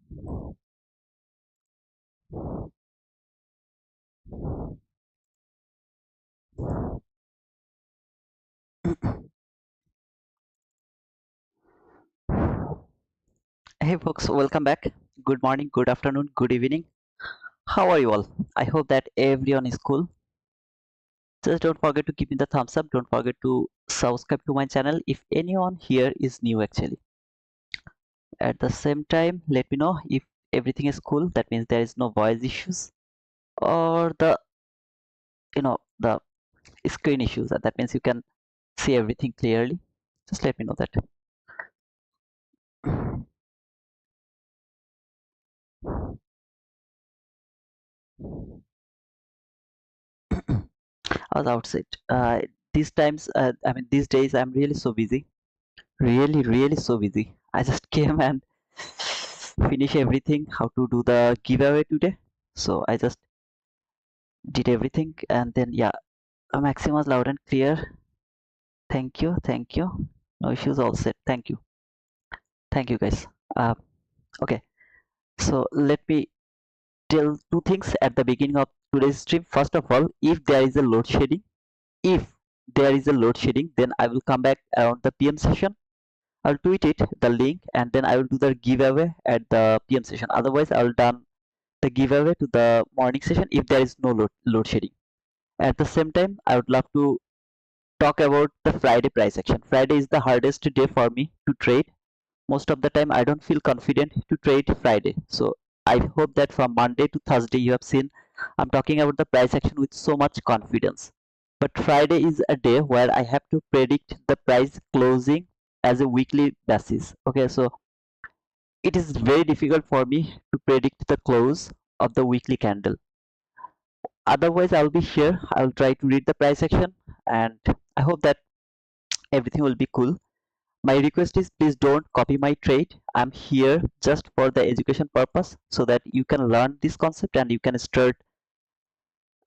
Hey folks, welcome back. Good morning, good afternoon, good evening. How are you all? I hope that everyone is cool. Just don't forget to give me the thumbs up. Don't forget to subscribe to my channel if anyone here is new actually. At the same time, let me know if everything is cool. That means there is no voice issues or the screen issues. That means you can see everything clearly. Just let me know that. I was outside. These times, these days I'm really so busy. Really so busy. I just came and finish everything how to do the giveaway today, so I just did everything. And then yeah, Maximus loud and clear. Thank you, no issues, all set. Thank you guys. uh, okay, so let me tell two things at the beginning of today's stream. First of all, if there is a load shedding, then I will come back around the PM session. I'll tweet it, the link, and then I will do the giveaway at the PM session. Otherwise, I will done the giveaway to the morning session if there is no load shedding. At the same time, I would love to talk about the Friday price action. Friday is the hardest day for me to trade. Most of the time, I don't feel confident to trade Friday. So I hope that from Monday to Thursday, you have seen I'm talking about the price action with so much confidence. But Friday is a day where I have to predict the price closing as a weekly basis. Okay, so it is very difficult for me to predict the close of the weekly candle. Otherwise, I'll be here. I'll try to read the price action, and I hope that everything will be cool. My request is please don't copy my trade. I'm here just for the education purpose so that you can learn this concept and you can start.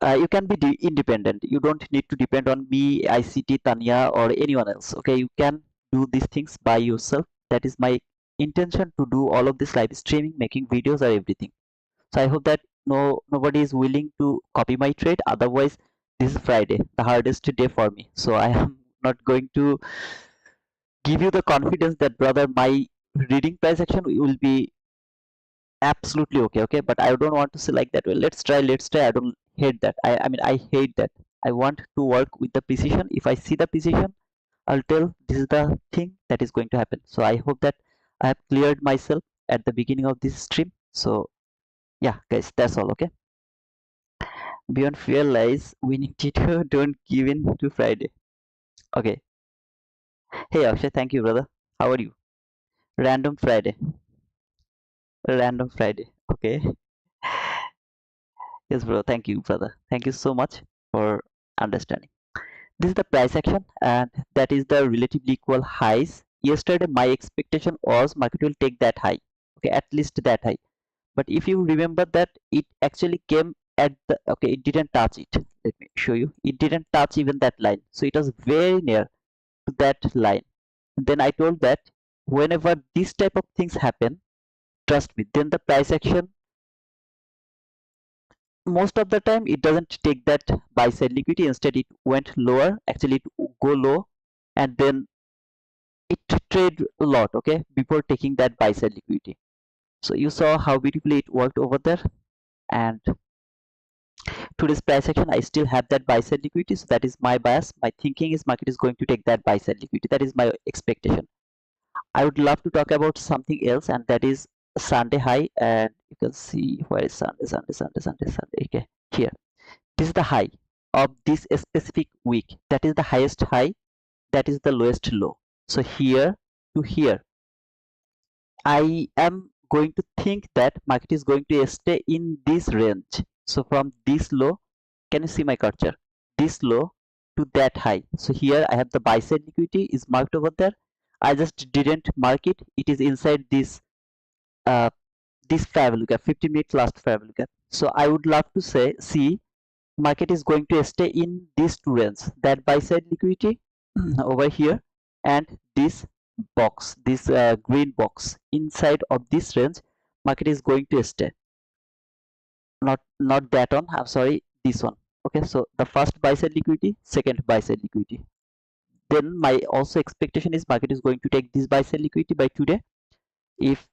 You can be independent. You don't need to depend on me, ICT, Tanya, or anyone else. Okay, you can do these things by yourself. That is my intention to do all of this live streaming, making videos, or everything. So I hope that nobody is willing to copy my trade. Otherwise, this is Friday, the hardest day for me. So I am not going to give you the confidence that brother, my reading price action will be absolutely okay. Okay, but I don't want to say like that. Well, let's try. I don't hate that. I hate that. I want to work with the precision. If I see the precision, I'll tell this is the thing that is going to happen. So I hope that I have cleared myself at the beginning of this stream. So yeah, guys, that's all. Okay. Beyond fear lies winning Tito. Don't give in to Friday. Okay. Hey Akshay, thank you, brother. How are you? Random Friday. Random Friday. Okay. Yes, bro. Thank you, brother. Thank you so much for understanding. This is the price action, and that is the relatively equal highs. Yesterday, my expectation was market will take that high. Okay, at least that high. But if you remember that it actually came at the, okay, it didn't touch it. Let me show you. It didn't touch even that line. So it was very near to that line. And then I told that whenever this type of things happen, trust me, then the price action most of the time it doesn't take that buy side liquidity. Instead, it went lower. Actually, it go low, and then it trade a lot. Okay, before taking that buy side liquidity. So you saw how beautifully it worked over there. And today's price action, I still have that buy side liquidity. So that is my bias. My thinking is market is going to take that buy side liquidity. That is my expectation. I would love to talk about something else, and that is Sunday high. And you can see where is Sunday. Okay, here. This is the high of this specific week. That is the highest high. That is the lowest low. So here to here, I am going to think that market is going to stay in this range. So from this low, can you see my cursor? This low to that high. So here I have the buy side liquidity is marked over there. I just didn't mark it. It is inside this uh, this fair value gap, 50-minute last fair value gap. So I would love to see market is going to stay in these two ranges, that buy side liquidity over here, and this box, this green box inside of this range. market is going to stay. Not that one, I'm sorry, this one. Okay, so the first buy side liquidity, second buy side liquidity. Then my also expectation is market is going to take this buy side liquidity by today. If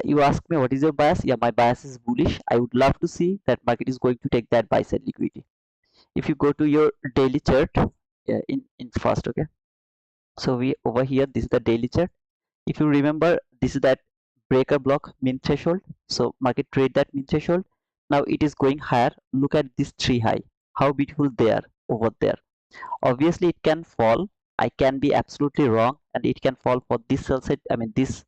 you ask me what is your bias, yeah, my bias is bullish. I would love to see that market is going to take that buy side liquidity. If you go to your daily chart, in first, okay, so we over here, this is the daily chart. If you remember, this is that breaker block mean threshold. So market trade that mean threshold. Now it is going higher. Look at this three high, how beautiful they are over there. Obviously it can fall, I can be absolutely wrong, and it can fall for this sell side, I mean this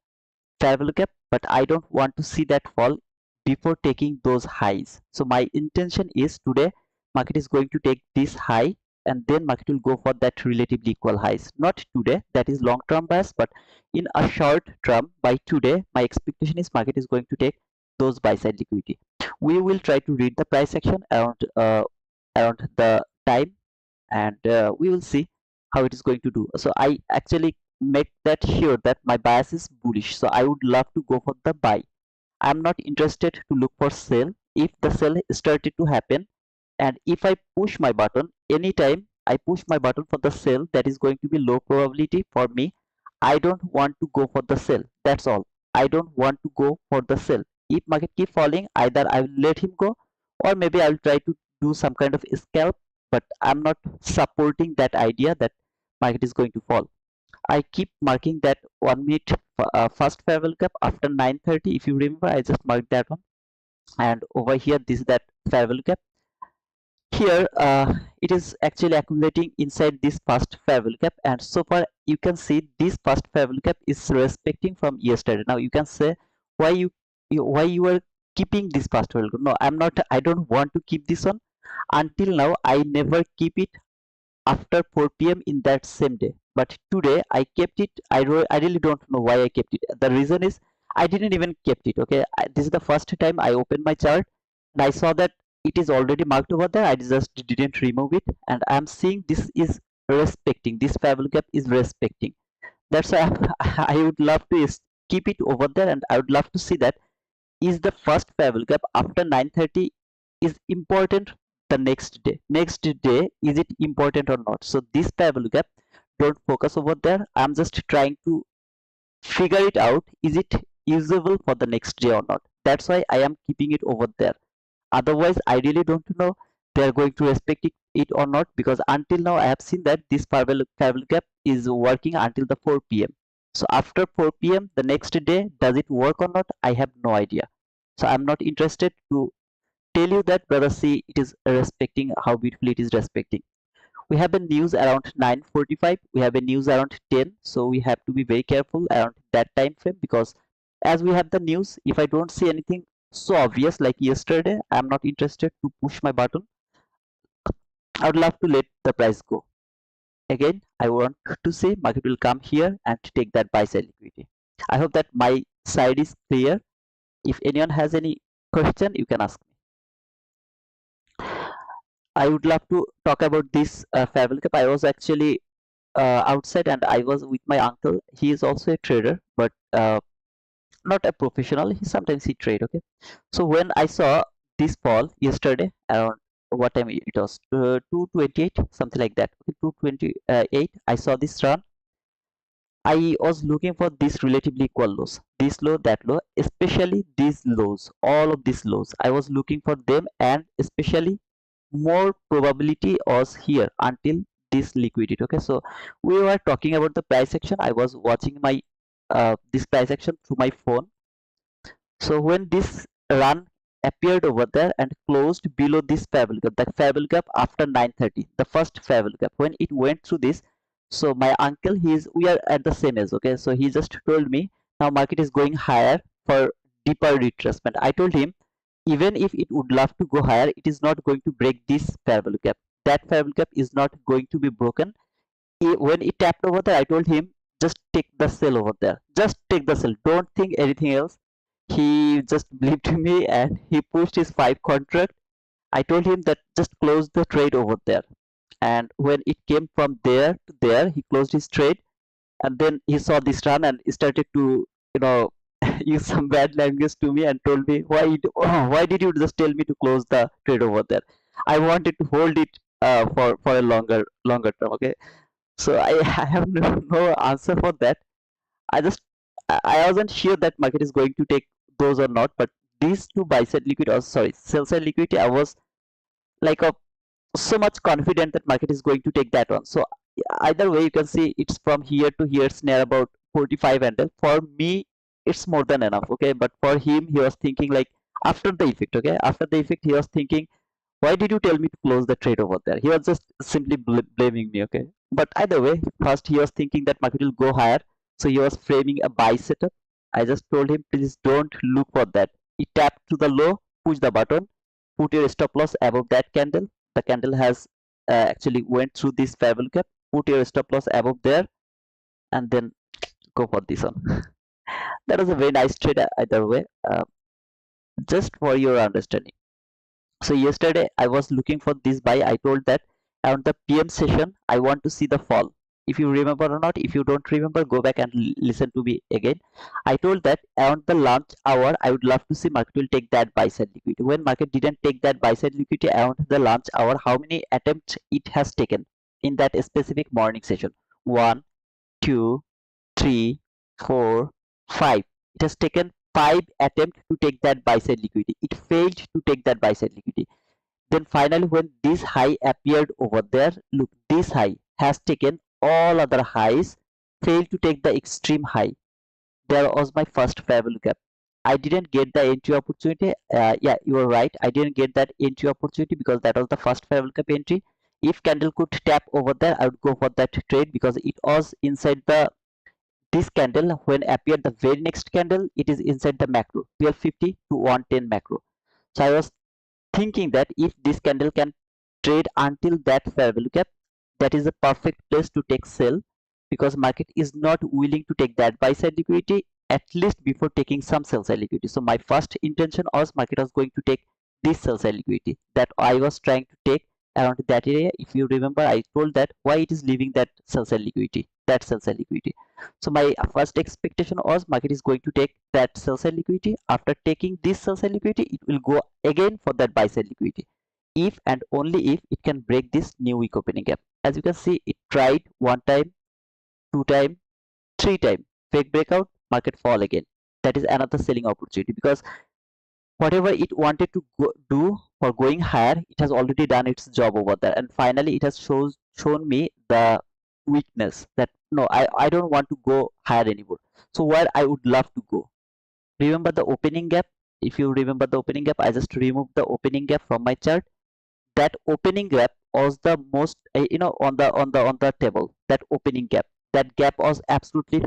fair value gap, but I don't want to see that fall before taking those highs. So my intention is today market is going to take this high, and then market will go for that relatively equal highs. Not today, that is long term bias, but in a short term, by today my expectation is market is going to take those buy side liquidity. We will try to read the price action around the time, and we will see how it is going to do. So I actually make that sure that my bias is bullish, so I would love to go for the buy. I'm not interested to look for sell. If the sell started to happen, and if I push my button, anytime I push my button for the sell, that is going to be low probability for me. I don't want to go for the sell, that's all. I don't want to go for the sell. If market keep falling, either I will let him go, or maybe I will try to do some kind of scalp, but I'm not supporting that idea that market is going to fall. I keep marking that 1 minute first fair value gap after 9:30. If you remember, I just marked that one, and over here this is that fair value gap. Here it is actually accumulating inside this first fair value gap, and so far you can see this first fair value gap is respecting from yesterday. Now you can say why why you are keeping this first fair value gap. No, I'm not. I don't want to keep this one. Until now I never keep it after 4 p.m. in that same day, but today I kept it. I really don't know why I kept it. The reason is I didn't even kept it. Okay, this is the first time I opened my chart and I saw that it is already marked over there. I just didn't remove it, and I'm seeing this is respecting, this fair value gap is respecting. That's why I would love to keep it over there, and I would love to see that is the first fair value gap after 9:30 is important. The next day, is it important or not? So this fair value gap, don't focus over there. I'm just trying to figure it out, is it usable for the next day or not. That's why I am keeping it over there. Otherwise I really don't know they are going to respect it or not, because until now I have seen that this fair value gap is working until the 4 p.m. So after 4 p.m. the next day, does it work or not? I have no idea. So I'm not interested to tell you that, brother, see it is respecting, how beautifully it is respecting. We have a news around 9:45, we have a news around 10, so we have to be very careful around that time frame, because as we have the news, if I don't see anything so obvious like yesterday, I'm not interested to push my button. I would love to let the price go. Again, I want to say market will come here and take that buy side liquidity. I hope that my side is clear. If anyone has any question, you can ask me. I would love to talk about this fair value gap. I was actually outside and I was with my uncle. He is also a trader, but not a professional. Sometimes he trade. Okay, so when I saw this fall yesterday around what time it was, 2:28, something like that. Okay, 2:28. I saw this run. I was looking for these relatively equal lows, this low, that low, especially these lows, all of these lows. I was looking for them, and especially more probability was here until this liquidity. Okay, so we were talking about the price action. I was watching my this price action through my phone. So when this run appeared over there and closed below this fair value gap, the fair value gap after 9:30, the first fair value gap, when it went through this, so my uncle, we are at the same age. Okay, so he just told me now market is going higher for deeper retracement. I told him even if it would love to go higher, it is not going to break this fair value gap. That fair value gap is not going to be broken. When it tapped over there, I told him just take the sell over there, just take the sell, don't think anything else. He just believed me and he pushed his 5 contract. I told him that just close the trade over there, and when it came from there to there, he closed his trade, and then he saw this run and started to, you know, used some bad language to me and told me, why did you just tell me to close the trade over there? I wanted to hold it for a longer term. Okay, so I have no answer for that. I just I wasn't sure that market is going to take those or not, but these two buy side liquidity, or sorry, sell side liquidity, I was like so much confident that market is going to take that one. So either way, you can see it's from here to here, it's near about 45 handle. For me, it's more than enough. Okay, but for him, he was thinking like after the effect. Okay, after the effect, he was thinking, why did you tell me to close the trade over there? He was just simply blaming me. Okay, but either way, first he was thinking that market will go higher, so he was framing a buy setup. I just told him, please don't look for that. He tapped to the low, push the button, put your stop loss above that candle. The candle has actually went through this fair value gap. Put your stop loss above there, and then go for this one. That was a very nice trade either way. Just for your understanding. So yesterday I was looking for this buy. I told that on the PM session I want to see the fall. If you remember or not, if you don't remember, go back and listen to me again. I told that around the lunch hour I would love to see market will take that buy side liquidity. When market didn't take that buy side liquidity around the lunch hour, how many attempts it has taken in that specific morning session? 1, 2, 3, 4, 5. It has taken 5 attempts to take that buy side liquidity. It failed to take that buy side liquidity. Then finally, when this high appeared over there, look, this high has taken all other highs, failed to take the extreme high. There was my first fair value gap. I didn't get the entry opportunity. Yeah, you are right. I didn't get that entry opportunity because that was the first fair value gap entry. If candle could tap over there, I would go for that trade because it was inside the this candle. When appeared the very next candle, it is inside the macro 1250 to 110 macro. So I was thinking that if this candle can trade until that fair value gap, that is a perfect place to take sell, because market is not willing to take that buy side liquidity at least before taking some sell side liquidity. So my first intention was market was going to take this sell side liquidity that I was trying to take around that area. If you remember, I told that why it is leaving that sell side liquidity, that sell side liquidity. So my first expectation was market is going to take that sell side liquidity. After taking this sell side liquidity, it will go again for that buy side liquidity. If and only if it can break this new week opening gap. As you can see, it tried one time, two time, three time, fake breakout, market fall again. That is another selling opportunity, because whatever it wanted to do for going higher, it has already done its job over there, and finally it has shown me the weakness that no, I don't want to go higher anymore. So where I would love to go, remember the opening gap. If you remember the opening gap, I just removed the opening gap from my chart. That opening gap was the most on the table. That opening gap, that gap was absolutely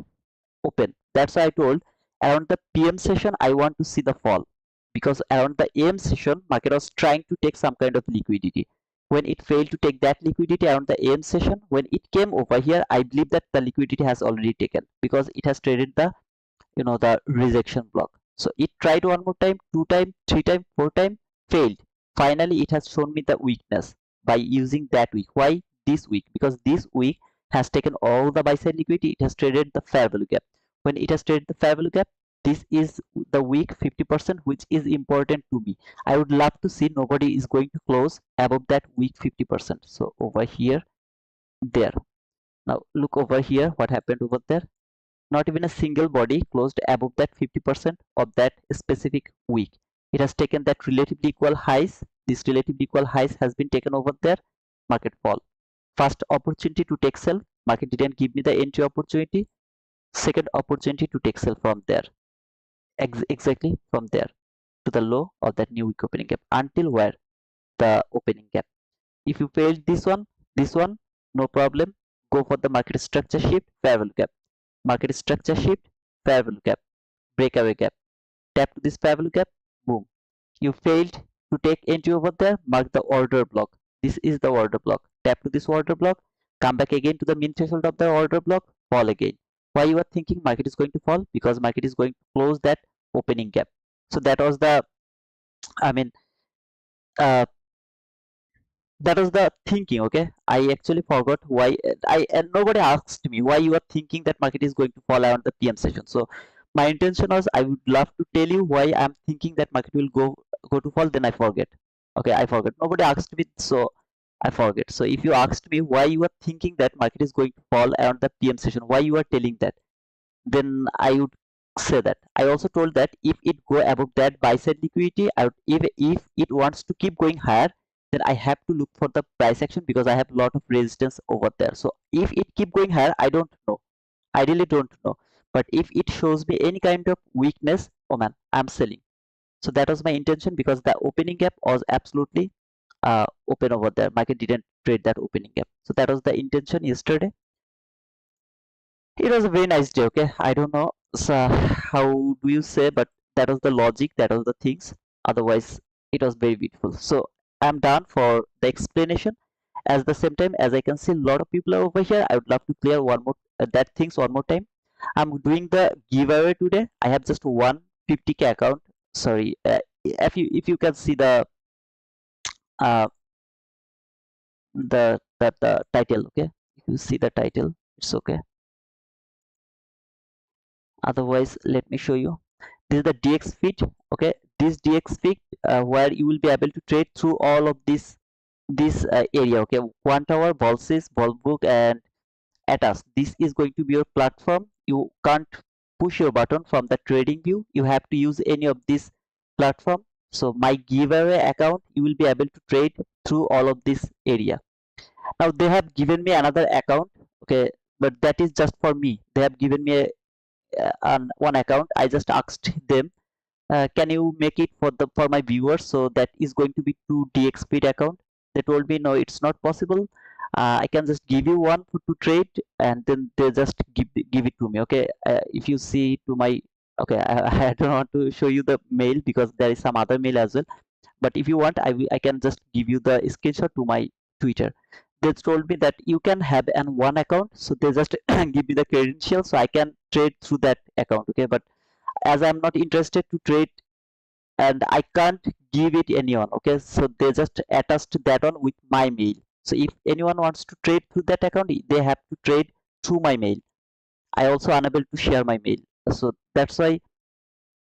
open. That's why I told around the PM session I want to see the fall, because around the AM session market was trying to take some kind of liquidity. When it failed to take that liquidity around the AM session, when it came over here, I believe that the liquidity has already taken, because it has traded the the rejection block. So it tried one more time, two time, three time, four time, failed. Finally it has shown me the weakness by using that week. Why this week? Because this week has taken all the buy side liquidity. It has traded the fair value gap. When it has traded the fair value gap, this is the week 50%, which is important to me. I would love to see nobody is going to close above that week 50%. So over here, there. Now look over here, what happened over there. Not even a single body closed above that 50% of that specific week. It has taken that relatively equal highs. This relatively equal highs has been taken over there. Market fall. First opportunity to take sell. Market didn't give me the entry opportunity. Second opportunity to take sell from there. Exactly from there to the low of that new week opening gap, until where? The opening gap. If you failed this one, no problem. Go for the market structure shift, fair value gap. Market structure shift, fair value gap, breakaway gap. Tap to this fair value gap, boom. You failed to take entry over there, mark the order block. This is the order block. Tap to this order block, come back again to the mean threshold of the order block, fall again. Why you are thinking market is going to fall? Because market is going to close that opening gap. So that was the, I mean, uh, that was the thinking. Okay, I actually forgot why. I and nobody asked me why you are thinking that market is going to fall around the PM session. So My intention was I would love to tell you why I'm thinking that market will go to fall, then I forget. Okay, I forget. Nobody asked me, so I forget. So if you asked me why you are thinking that market is going to fall around the PM session, why you are telling that, then I would say that. I also told that if it go above that buy side liquidity, if it wants to keep going higher, then I have to look for the price action because I have a lot of resistance over there. So if it keep going higher, I don't know. I really don't know. But if it shows me any kind of weakness, oh man, I'm selling. So that was my intention because the opening gap was absolutely open over there. Market didn't trade that opening gap. So that was the intention yesterday. It was a very nice day. Okay, I don't know how do you say, but that was the logic, that was the things. Otherwise, it was very beautiful. So I'm done for the explanation. At the same time, as I can see a lot of people are over here, I would love to clear one more that things one more time. I'm doing the giveaway today. I have just one 50k account. Sorry, if you can see uh the title, okay, if you see the title, it's okay. Otherwise, let me show you. This is the DX feed. Okay, this DX feed where you will be able to trade through all of this area. Okay, one tower, Bolsys, Bolbook, and Atas. This is going to be your platform. You can't push your button from the trading view. You have to use any of this platform. So my giveaway account, you will be able to trade through all of this area. Now they have given me another account. Okay, but that is just for me. They have given me one account. I just asked them, can you make it for my viewers? So that is going to be 2 DX speed account. They told me no, it's not possible. I can just give you one to trade, and then they just give it to me. Okay, if you see to my, okay, I don't want to show you the mail because there is some other mail as well. But if you want, I can just give you the screenshot to my Twitter. They told me that you can have an one account, so they just give me the credentials so I can trade through that account. Okay, but as I'm not interested to trade and I can't give it anyone, okay, so they just attached that on with my mail. So if anyone wants to trade through that account, they have to trade through my mail. I also unable to share my mail, so that's why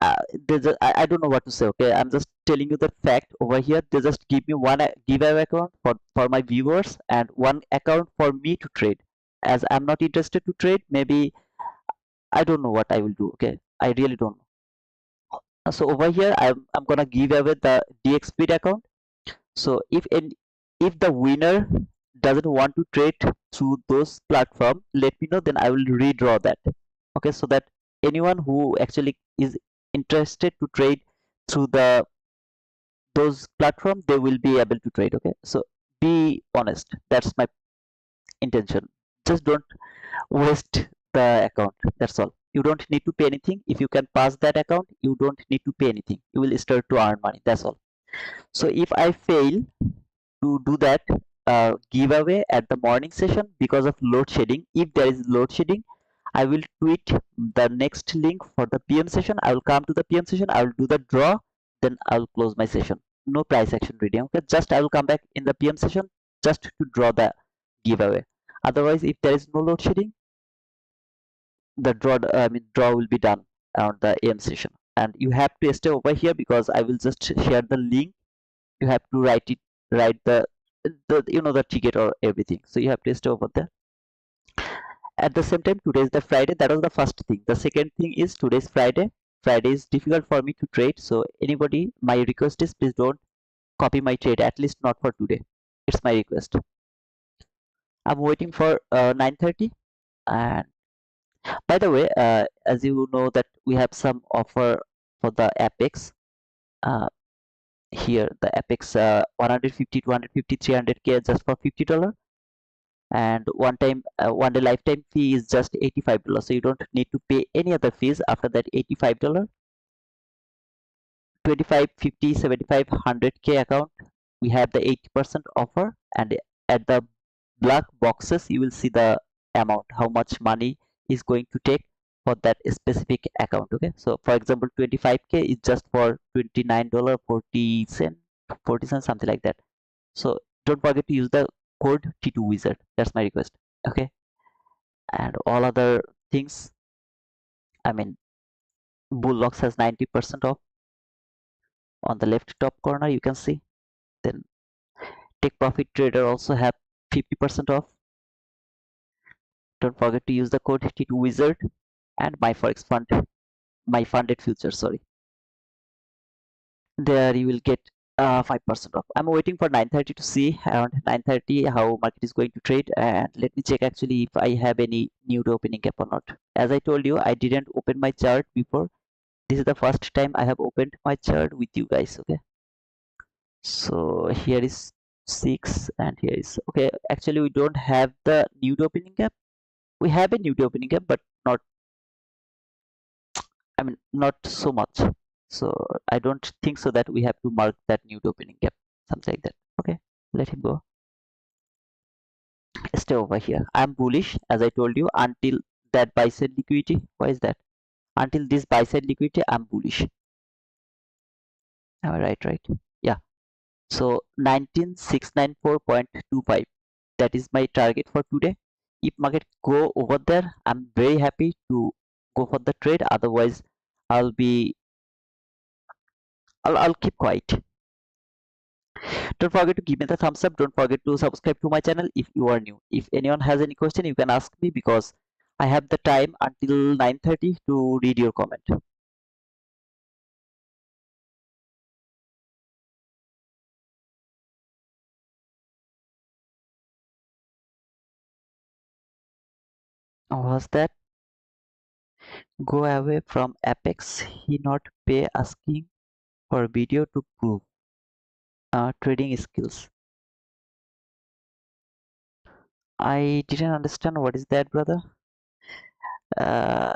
I don't know what to say. Okay, I'm just telling you the fact over here. They just give me one giveaway account for my viewers and one account for me to trade. As I'm not interested to trade, maybe I don't know what I will do. Okay, I really don't know. So over here, I'm gonna give away the DXP account. So if the winner doesn't want to trade through those platform, let me know. Then I will redraw that. Okay, so that anyone who actually is interested to trade through those platform, they will be able to trade. Okay, so be honest. That's my intention. Just don't waste the account. That's all. You don't need to pay anything. If you can pass that account, you don't need to pay anything. You will start to earn money. That's all. So if I fail to do that giveaway at the morning session because of load shedding, if there is load shedding, I will tweet the next link for the PM session. I will come to the PM session. I will do the draw. Then I will close my session. No price action reading. Okay, just I will come back in the PM session just to draw the giveaway. Otherwise, if there is no load shedding, the draw will be done on the AM session. And you have to stay over here because I will just share the link. You have to write the ticket or everything. So you have to stay over there. At the same time, today is the Friday. That was the first thing. The second thing is today's Friday. Friday is difficult for me to trade. So anybody, my request is please don't copy my trade, at least not for today. It's my request. I'm waiting for 9:30. And by the way, as you know that we have some offer for the Apex. Uh, Here the Apex 150, 250, 300k just for $50. And one day lifetime fee is just $85, so you don't need to pay any other fees after that. $85, 25, 50, 75, 100k account, we have the 80% offer. And at the black boxes you will see the amount, how much money is going to take for that specific account. Okay, so for example 25k is just for $29.40, 40 cents, something like that. So don't forget to use the code T2 wizard. That's my request. Okay, and all other things, I mean, Bluenox has 90% off on the left top corner, you can see. Then Take Profit Trader also have 50% off. Don't forget to use the code T2 Wizard and my Forex Fund, my funded future, sorry. There you will get 5% off. I'm waiting for 9:30 to see around 9:30 how market is going to trade, and let me check actually if I have any new opening gap or not. As I told you, I didn't open my chart before. This is the first time I have opened my chart with you guys. Okay, so here is 6 and here is okay. Actually, we don't have the new opening gap. We have a new opening gap, but not, I mean, not so much. So I don't think so that we have to mark that new opening gap, something like that. Okay, let him go. Stay over here. I'm bullish, as I told you, until that buy side liquidity. Why is that? Until this buy side liquidity, I'm bullish. Am I right? Right? Yeah. So 19694.25. That is my target for today. If market go over there, I'm very happy to go for the trade. Otherwise, I'll be I'll keep quiet. Don't forget to give me the thumbs up. Don't forget to subscribe to my channel if you are new. If anyone has any question, you can ask me because I have the time until 9:30 to read your comment. Was that go away from Apex? He not pay asking for video to prove trading skills. I didn't understand what is that, brother. Uh,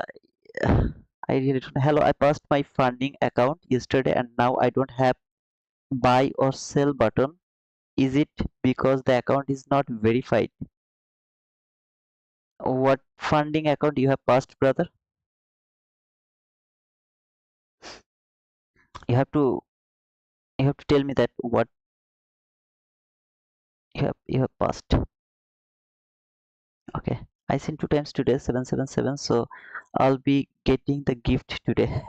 I really don't. Hello, I passed my funding account yesterday and now I don't have buy or sell button. Is it because the account is not verified? What funding account you have passed, brother? You have to tell me that what you have passed. Okay, I sent 2 times today 777, so I'll be getting the gift today.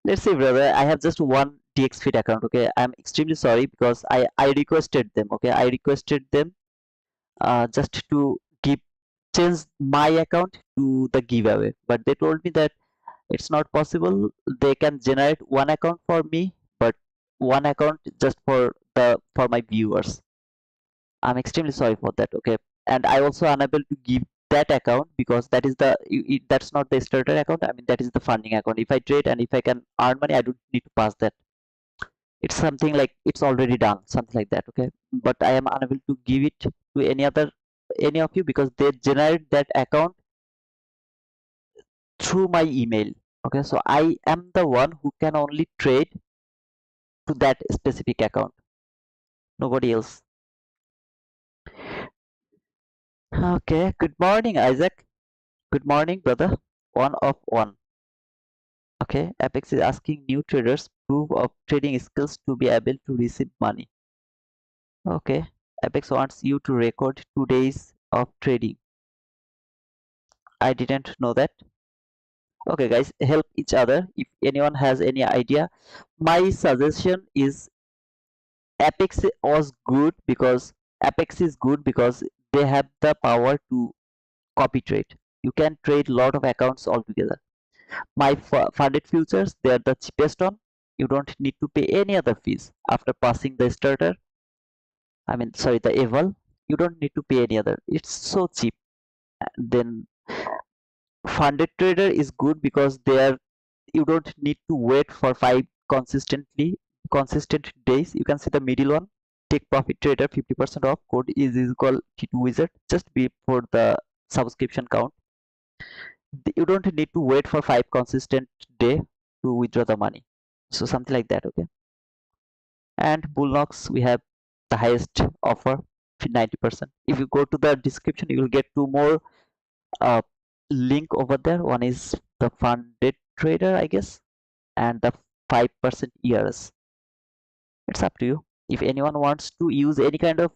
Let's see, brother. I have just one DXFit account. Okay, I'm extremely sorry because I requested them. Okay, I requested them just to give change my account to the giveaway, but they told me that it's not possible. They can generate one account for me, but one account just for my viewers. I'm extremely sorry for that. Okay, and I also unable to give that account because that is that's not the starter account. I mean, that is the funding account. If I trade and if I can earn money, I don't need to pass that. It's something like it's already done, something like that. Okay, but I am unable to give it to any of you because they generate that account through my email. Okay, so I am the one who can only trade to that specific account, nobody else. Okay, good morning, Isaac. Good morning, brother. One of one. Okay, Apex is asking new traders proof of trading skills to be able to receive money. Okay, Apex wants you to record 2 days of trading. I didn't know that. Okay, guys, help each other. If anyone has any idea, my suggestion is Apex is good because they have the power to copy trade. You can trade lot of accounts altogether. My funded futures, they are the cheapest one. You don't need to pay any other fees after passing the starter. I mean, sorry, the eval. You don't need to pay any other. It's so cheap. Then funded trader is good because you don't need to wait for 5 consistent days. You can see the middle one. Take Profit Trader 50% off. Code is equal T2 Wizard just before the subscription count. You don't need to wait for 5 consistent day to withdraw the money. So something like that. Okay. And Bluenox, we have the highest offer, 90%. If you go to the description, you will get 2 more uh, link over there. One is the funded trader, I guess, and the 5% years. It's up to you. If anyone wants to use any kind of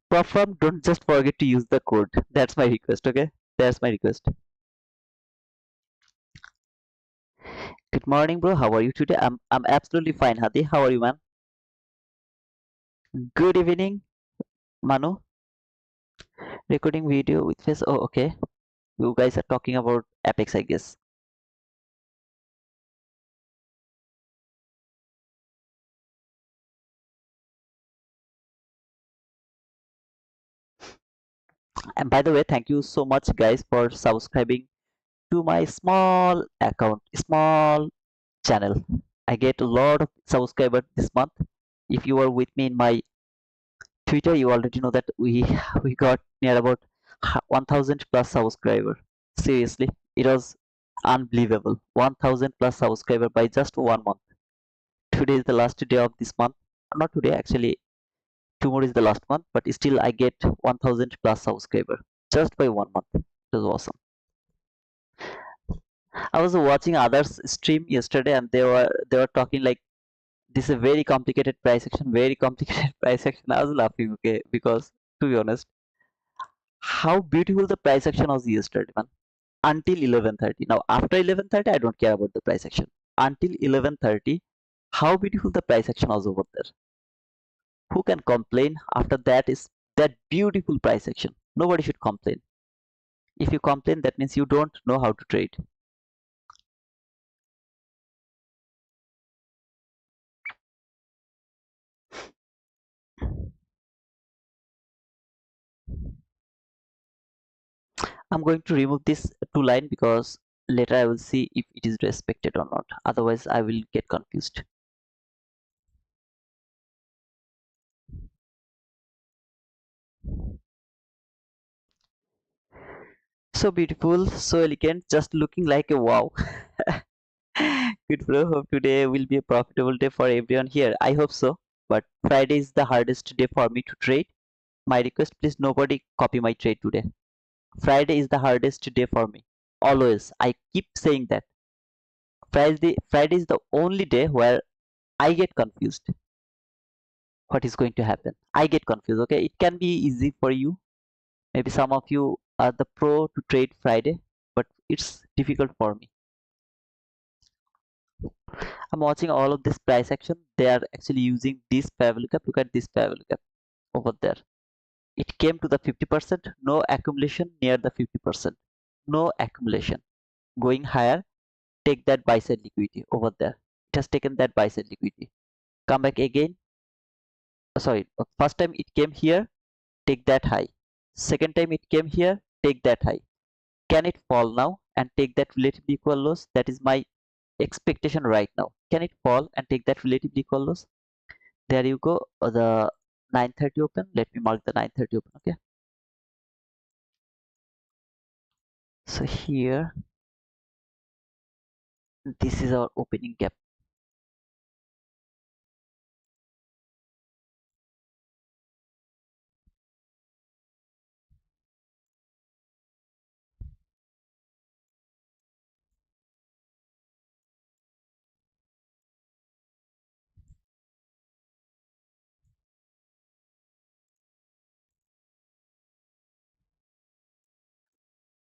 platform, don't just forget to use the code. That's my request. Okay, that's my request. Morning, bro. How are you today? I'm absolutely fine, Hadi. How are you, man? Good evening, Manu. Recording video with face. Oh, okay. You guys are talking about Apex, I guess. And by the way, thank you so much, guys, for subscribing to my small account, small channel. I get a lot of subscribers this month. If you are with me in my Twitter, you already know that we we got near about 1,000 plus subscriber. Seriously, it was unbelievable. 1,000 plus subscriber by just 1 month. Today is the last day of this month. Not today, actually. Tomorrow is the last month, but still I get 1,000 plus subscriber just by 1 month. It was awesome. I was watching others stream yesterday, and they were talking like this is a very complicated price action, very complicated price action. I was laughing, okay, because to be honest, how beautiful the price action was yesterday, man. Until 11:30. Now after 11:30, I don't care about the price action. Until 11:30, how beautiful the price action was over there. Who can complain after that is that beautiful price action? Nobody should complain. If you complain, that means you don't know how to trade. I'm going to remove this two line because later I will see if it is respected or not. Otherwise, I will get confused. So beautiful, so elegant, just looking like a wow. Good bro. Hope today will be a profitable day for everyone here. I hope so. But Friday is the hardest day for me to trade. My request, please nobody copy my trade today. Friday is the hardest day for me. Always. I keep saying that. Friday is the only day where I get confused. What is going to happen? I get confused. Okay, it can be easy for you. Maybe some of you are the pro to trade Friday, but it's difficult for me. I'm watching all of this price action. They are actually using this parallel gap. Look at this parallel gap over there. It came to the 50%, no accumulation near the 50%. No accumulation. Going higher, take that buy side liquidity over there. It has taken that buy side liquidity. Come back again. Sorry, first time it came here, take that high. Second time it came here, take that high. Can it fall now and take that relatively equal loss? That is my expectation right now. Can it fall and take that relatively equal loss? There you go. The 9:30 open. Let me mark the 9:30 open. Okay. So here, this is our opening gap.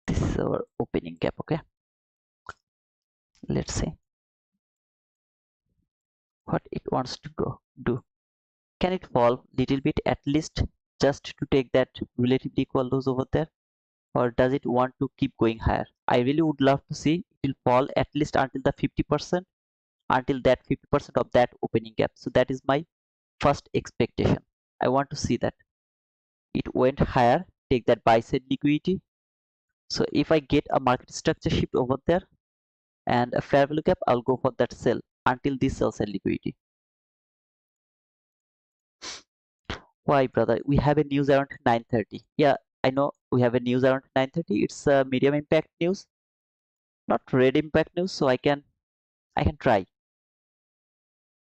This is our opening gap. Okay. Let's see what it wants to go do. Can it fall little bit at least just to take that relatively equal lows over there, or does it want to keep going higher? I really would love to see it will fall at least until the 50%, until that 50% of that opening gap. So that is my first expectation. I want to see that it went higher, take that buy side liquidity. So if I get a market structure shift over there and a fair value gap, I'll go for that sell until this sell side liquidity. Why, brother? We have a news around 9:30. Yeah, I know we have a news around 9:30. It's a medium impact news, not red impact news. So I can try.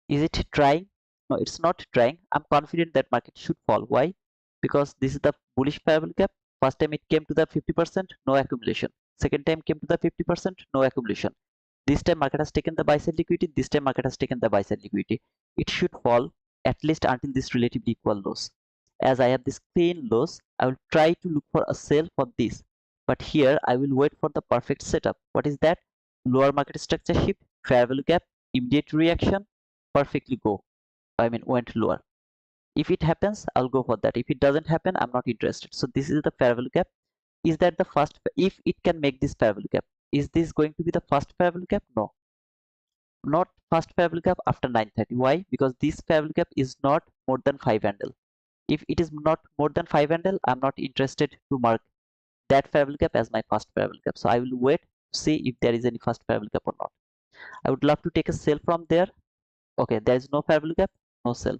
Is it trying? No, it's not trying. I'm confident that market should fall. Why? Because this is the bullish parabolic gap. First time it came to the 50%, no accumulation. Second time came to the 50%, no accumulation. This time market has taken the buy side liquidity. This time market has taken the buy side liquidity. It should fall at least until this relatively equal lows. As I have this clean lows, I will try to look for a sell for this. But here I will wait for the perfect setup. What is that? lower market structure shift, fair value gap, immediate reaction, perfectly go. I mean, went lower. If it happens, I'll go for that. If it doesn't happen, I'm not interested. So this is the fair value gap. Is that the first? If it can make this fair value gap, is this going to be the first fair value gap? No, not first fair value gap after 9:30. Why? Because this fair value gap is not more than 5 handle. If it is not more than 5 handle, I'm not interested to mark that fair value gap as my first fair value gap. So I will wait to see if there is any first fair value gap or not. I would love to take a sell from there. Okay, there is no fair value gap, no sell.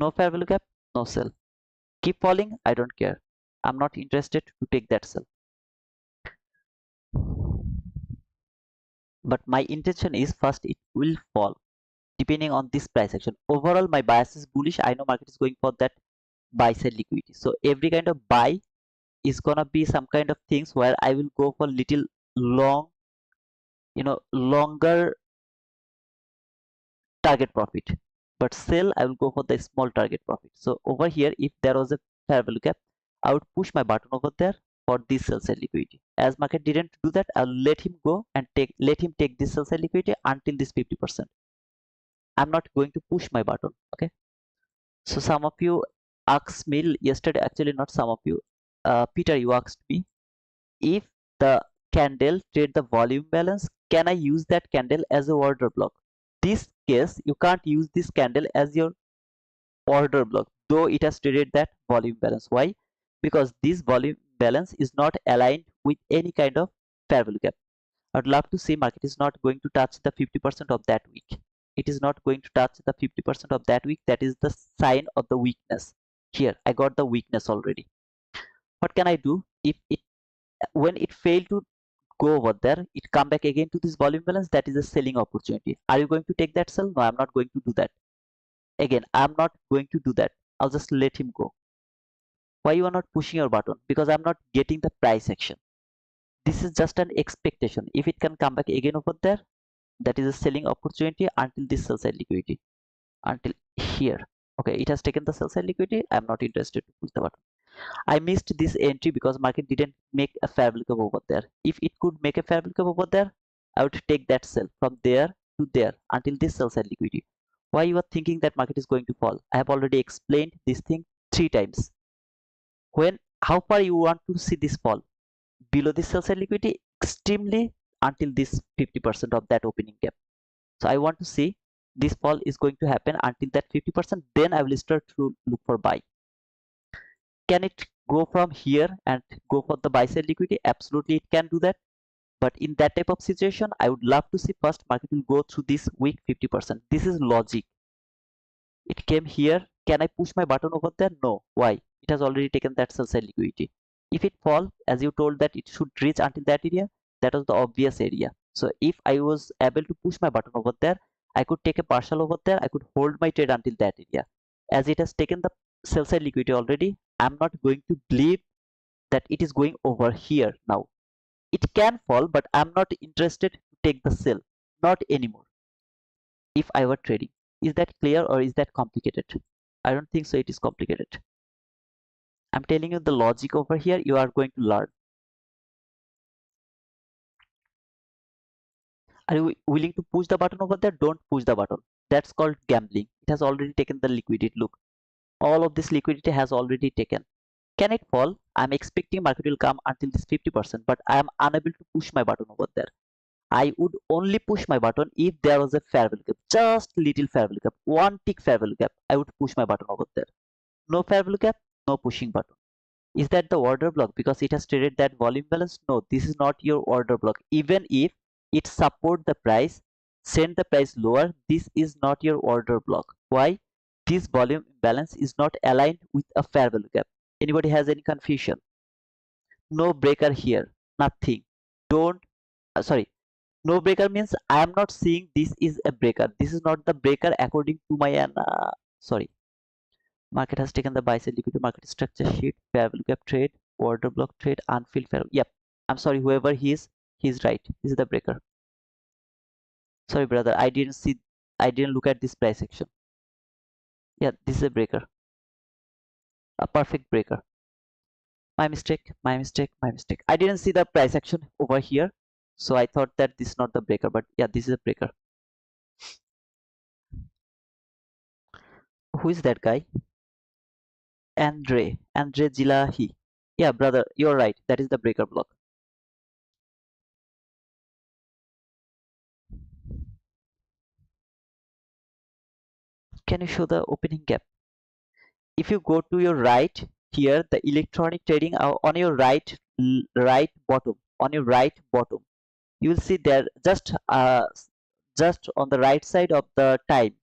No fair value gap, no sell. Keep falling, I don't care. I'm not interested to take that sell. But my intention is first it will fall depending on this price action. Overall, my bias is bullish. I know market is going for that buy side liquidity. So every kind of buy is gonna be some kind of things where I will go for little long, longer target profit. But sell, I will go for the small target profit. So over here, if there was a fair value gap, I would push my button over there for this sell side liquidity. As market didn't do that, I'll let him go and let him take this sell side liquidity until this 50%. I'm not going to push my button. Okay. So some of you asked me yesterday, actually not some of you, Peter, you asked me if the candle trade the volume balance, can I use that candle as a order block? This case, you can't use this candle as your order block, though it has traded that volume balance. Why? Because this volume balance is not aligned with any kind of fair value gap. I'd love to see market is not going to touch the 50% of that week. It is not going to touch the 50% of that week. That is the sign of the weakness. Here, I got the weakness already. What can I do? If it when it failed to go over there, it come back again to this volume balance, that is a selling opportunity. Are you going to take that sell? No, I'm not going to do that. Again, I'm not going to do that. I'll just let him go. Why you are not pushing your button? Because I'm not getting the price action. This is just an expectation. If it can come back again over there, that is a selling opportunity until this sell side liquidity, until here. Okay, it has taken the sell side liquidity. I'm not interested to push the button. I missed this entry because market didn't make a fair value gap over there. If it could make a fair value gap over there, I would take that sell from there to there until this sell side liquidity. Why you are thinking that market is going to fall? I have already explained this thing 3 times. How far you want to see this fall? Below this sell side liquidity, extremely until this 50% of that opening gap. So I want to see this fall is going to happen until that 50%. Then I will start to look for buy. Can it go from here and go for the buy side liquidity? Absolutely, it can do that. But in that type of situation, I would love to see first market will go through this weak 50%. This is logic. It came here. Can I push my button over there? No. Why? It has already taken that sell side liquidity. If it fall, as you told that it should reach until that area, that was the obvious area. So if I was able to push my button over there, I could take a partial over there. I could hold my trade until that area. As it has taken the sell side liquidity already, I'm not going to believe that it is going over here now. It can fall, but I'm not interested to take the sell. Not anymore. If I were trading. Is that clear or is that complicated? I don't think so it is complicated. I'm telling you the logic over here, you are going to learn. Are you willing to push the button over there? Don't push the button. That's called gambling. It has already taken the liquidity. Look, all of this liquidity has already taken. Can it fall? I'm expecting market will come until this 50%, but I am unable to push my button over there. I would only push my button if there was a fair value gap, just little fair value gap, one tick fair value gap. I would push my button over there. No fair value gap, no pushing button. Is that the order block because it has traded that volume balance? No, this is not your order block. Even if it support the price, send the price lower, this is not your order block. Why? This volume balance is not aligned with a fair value gap. Anybody has any confusion? No breaker here, nothing. Don't, sorry, no breaker means I am not seeing this is a breaker. This is not the breaker according to my, sorry. Market has taken the buy side liquidity, market structure sheet, fair value gap trade, order block trade, unfilled fair. Yep. I'm sorry, whoever he is, he's right. This is the breaker. Sorry, brother. I didn't look at this price action. Yeah, this is a breaker. A perfect breaker. My mistake, my mistake, my mistake. I didn't see the price action over here. So I thought that this is not the breaker, but yeah, this is a breaker. Who is that guy? Andre Jilahi. Yeah, brother, you're right. That is the breaker block. Can you show the opening gap? If you go to your right here, the electronic trading on your right bottom, on your right bottom, you will see there just on the right side of the time.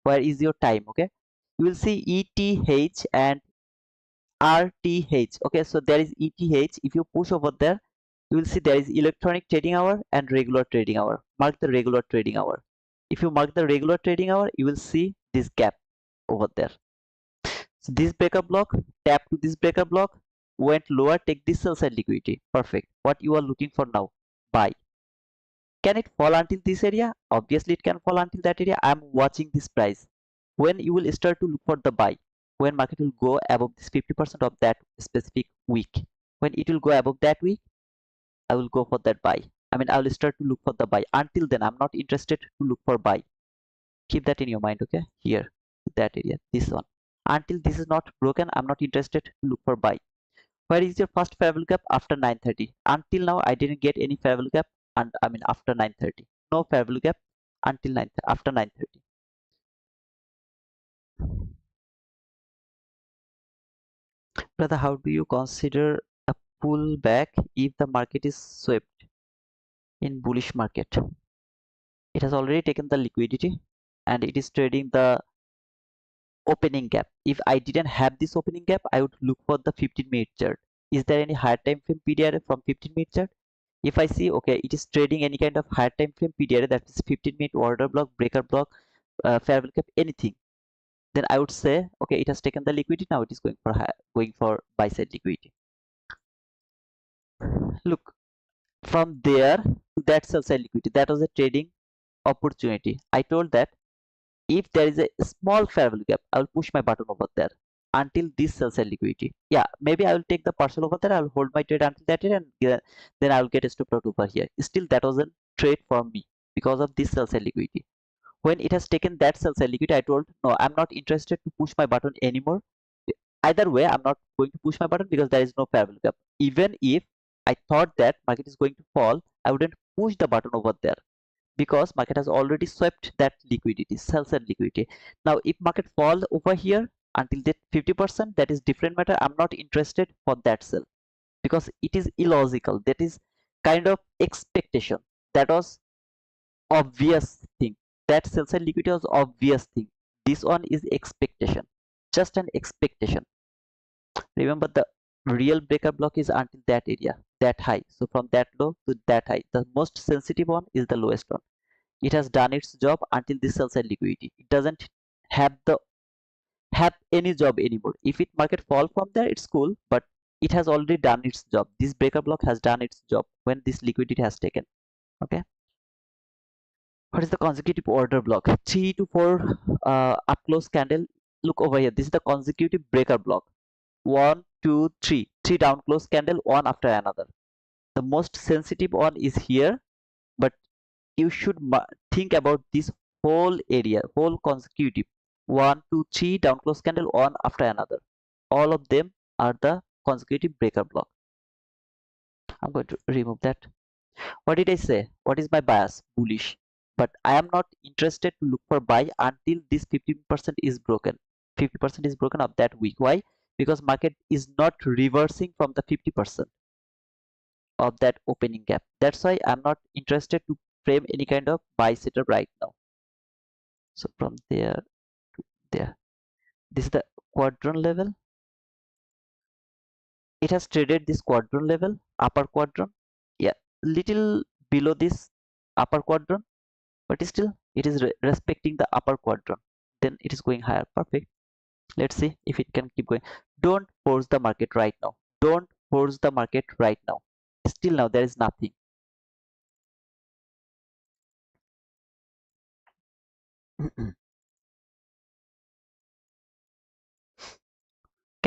Where is your time? Okay, you will see ETH and RTH. Okay, so there is ETH. If you push over there, you will see there is electronic trading hour and regular trading hour. Mark the regular trading hour. If you mark the regular trading hour, you will see this gap over there. So this breaker block, tap to this breaker block, went lower, take this sell side liquidity. Perfect. What you are looking for now? Buy. Can it fall until this area? Obviously it can fall until that area. I'm watching this price. When you will start to look for the buy, when market will go above this 50% of that specific week. When it will go above that week, I will go for that buy. I mean, I will start to look for the buy. Until then, I'm not interested to look for buy. Keep that in your mind, okay? Here, that area, this one. Until this is not broken, I'm not interested to look for buy. Where is your first fair value gap? After 9:30. Until now, I didn't get any fair value gap, and I mean after 9:30. No fair value gap until after 9:30. Brother, how do you consider a pullback if the market is swept in bullish market? It has already taken the liquidity and it is trading the opening gap. If I didn't have this opening gap, I would look for the 15-minute chart. Is there any higher time frame PDRA from 15-minute chart? If I see, okay, it is trading any kind of higher time frame PDRA, that is 15-minute order block, breaker block, fair value gap, anything, then I would say, okay, it has taken the liquidity, now it is going for buy side liquidity. Look, from there to that sell side liquidity, that was a trading opportunity. I told that if there is a small fair value gap, I will push my button over there until this sell side liquidity. Yeah, maybe I will take the parcel over there. I will hold my trade until that area, and then I will get a stop out over here. Still, that was a trade for me because of this sell side liquidity. When it has taken that sell side liquidity, I told no, I'm not interested to push my button anymore. Either way, I'm not going to push my button because there is no fair value gap. Even if I thought that market is going to fall, I wouldn't push the button over there because market has already swept that liquidity, sell side liquidity. Now if market fall over here until that 50%, that is different matter. I'm not interested for that sell because it is illogical. That is kind of expectation. That was obvious thing. That sell side liquidity was obvious thing. This one is expectation, just an expectation. Remember, the real breaker block is until that area, that high. So from that low to that high, the most sensitive one is the lowest one. It has done its job until this sell side liquidity. It doesn't have any job anymore. If it market fall from there, it's cool, but it has already done its job. This breaker block has done its job when this liquidity has taken. Okay. What is the consecutive order block? 3 to 4 up close candle. Look over here. This is the consecutive breaker block. 1, 2, 3. 3 down close candle, one after another. The most sensitive one is here, but you should think about this whole area, whole consecutive 1, 2, 3 down close candle, one after another. All of them are the consecutive breaker block. I'm going to remove that. What did I say? What is my bias? Bullish. But I am not interested to look for buy until this 15% is broken. 50% is broken of that week. Why? Because market is not reversing from the 50% of that opening gap. That's why I'm not interested to frame any kind of buy setup right now. So from there to there, this is the quadrant level. It has traded this quadrant level, upper quadrant. Yeah, little below this upper quadrant, but still it is respecting the upper quadrant. Then it is going higher. Perfect. Let's see if it can keep going. Don't force the market right now. Don't force the market right now. Still now there is nothing. Can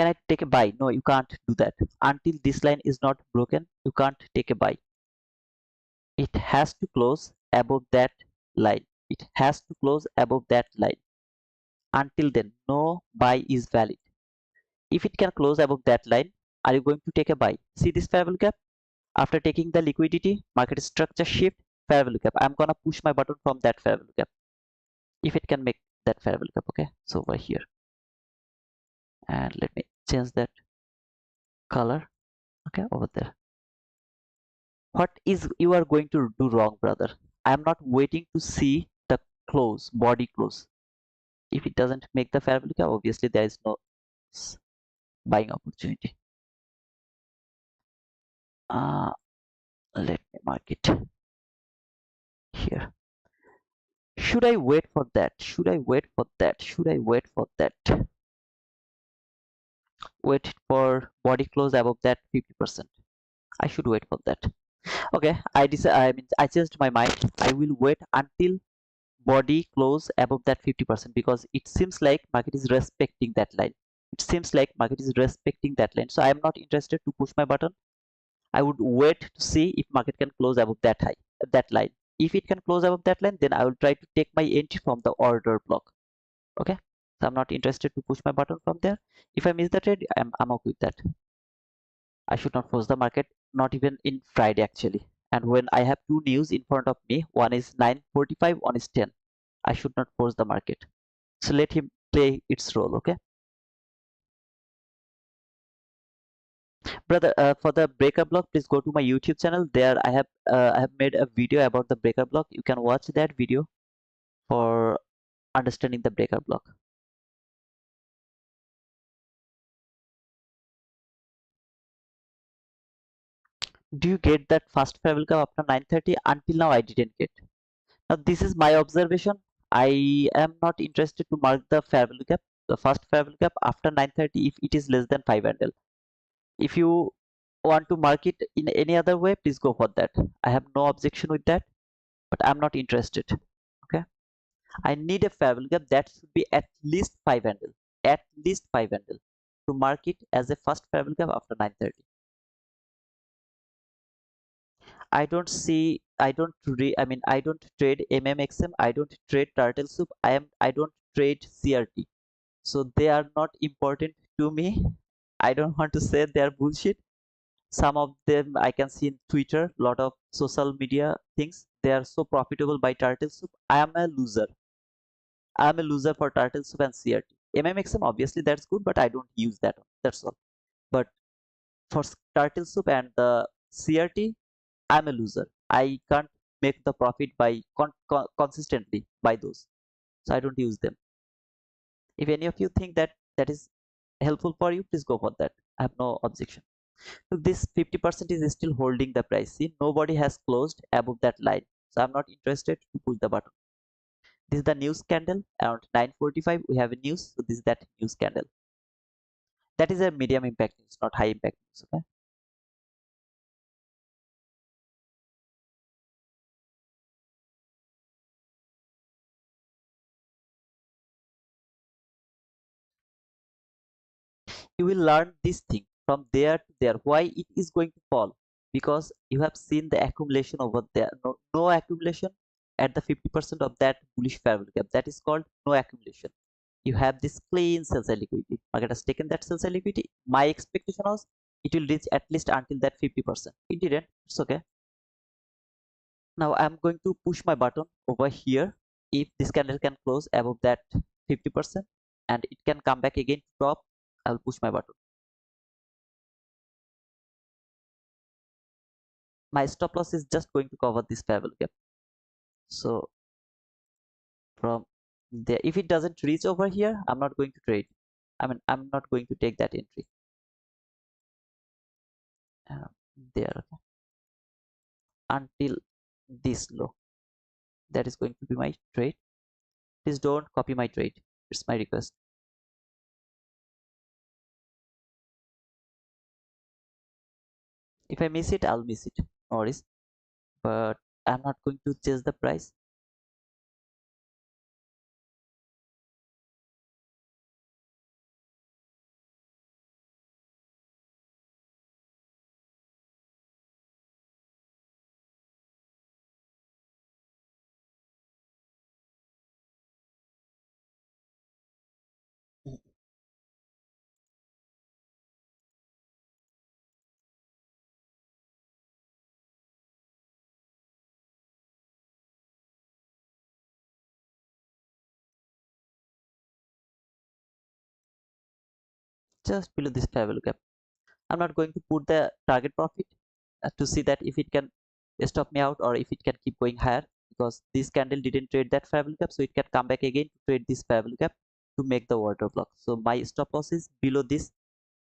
I take a buy? No, you can't do that. Until this line is not broken, you can't take a buy. It has to close above that line. It has to close above that line. Until then, no buy is valid. If it can close above that line, are you going to take a buy? See this fair value gap? After taking the liquidity, market structure shift, fair value gap. I'm gonna push my button from that fair value gap. If it can make that fair value gap, okay? So over here. And let me change that color. Okay, over there. What is you are going to do wrong, brother? I'm not waiting to see the close, body close. If it doesn't make the fair value gap, obviously there is no buying opportunity. Uh, let me mark it here. Should I wait for that? Should I wait for that? Should I wait for that? Wait for body close above that 50%. I should wait for that. Okay, I changed my mind. I will wait until body close above that 50% because it seems like market is respecting that line. It seems like market is respecting that line. So I am not interested to push my button. I would wait to see if market can close above that high, that line. If it can close above that line, then I will try to take my entry from the order block. Okay, so I'm not interested to push my button from there. If I miss the trade, I'm okay with that. I should not force the market, not even in Friday actually. And when I have two news in front of me, one is 9:45, one is 10. I should not force the market. So let him play its role, okay? Brother, for the breaker block, please go to my YouTube channel. There I have made a video about the breaker block. You can watch that video for understanding the breaker block. Do you get that first fair value gap after 9:30? Until now, I didn't get. Now, this is my observation. I am not interested to mark the fair value gap, the first fair value gap after 9:30 if it is less than 5 handle. If you want to mark it in any other way, please go for that. I have no objection with that, but I'm not interested. Okay. I need a fair value gap that should be at least 5 handle. At least 5 handle to mark it as a first fair value gap after 9:30. I don't trade MMXM, I don't trade turtle soup, I don't trade CRT. So they are not important to me. I don't want to say they're bullshit. Some of them I can see in Twitter, lot of social media things. They are so profitable by turtle soup. I am a loser. I am a loser for turtle soup and CRT. MMXM obviously that's good, but I don't use that one. That's all. But for turtle soup and the CRT, I'm a loser. I can't make the profit by consistently by those. So I don't use them. If any of you think that that is helpful for you, please go for that. I have no objection. So this 50% is still holding the price. See, nobody has closed above that line. So I'm not interested to push the button. This is the news candle around 9:45. We have a news. So this is that news candle. That is a medium impact news, not high impact news. Okay. You will learn this thing from there to there why it is going to fall because you have seen the accumulation over there. No accumulation at the 50% of that bullish fair value gap. That is called no accumulation. You have this clean sell side liquidity. Market has taken that sell side liquidity. My expectation was it will reach at least until that 50%. It didn't. It's okay. Now I'm going to push my button over here. If this candle can close above that 50% and it can come back again to top, I'll push my button. My stop loss is just going to cover this fair value gap. So from there, if it doesn't reach over here, I'm not going to trade. I'm not going to take that entry. Uh, there, okay. Until this low. That is going to be my trade. Please don't copy my trade. It's my request. If I miss it, I'll miss it. No worries. But I'm not going to chase the price. just below this fair value gap. I'm not going to put the target profit to see that if it can stop me out or if it can keep going higher, because this candle didn't trade that fair value gap, so it can come back again to trade this fair value gap to make the order block. So my stop loss is below this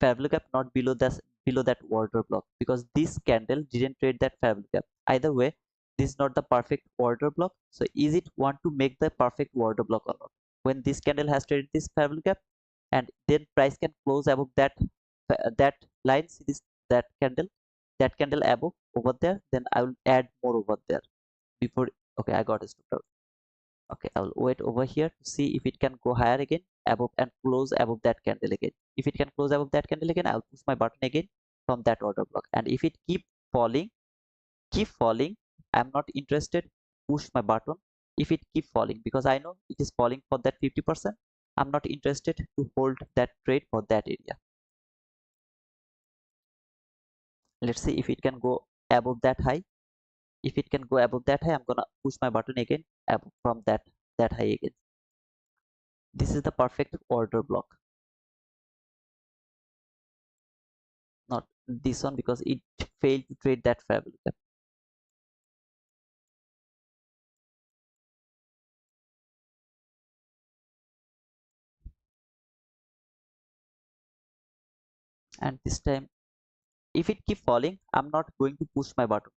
fair value gap, not below that order block, because this candle didn't trade that fair value gap. Either way, this is not the perfect order block. So is it want to make the perfect order block or not? When this candle has traded this fair value gap and then price can close above that line, see this, that candle above over there, then I will add more over there before. Okay, I got it stopped out. Okay, I will wait over here to see if it can go higher again above and close above that candle again. If it can close above that candle again, I'll push my button again from that order block. And if it keep falling, I'm not interested, push my button. If it keep falling, because I know it is falling for that 50%, I'm not interested to hold that trade for that area. Let's see if it can go above that high. If it can go above that high, I'm gonna push my button again above from that high again. This is the perfect order block, not this one, because it failed to trade that fair value gap. And this time, if it keep falling, I'm not going to push my button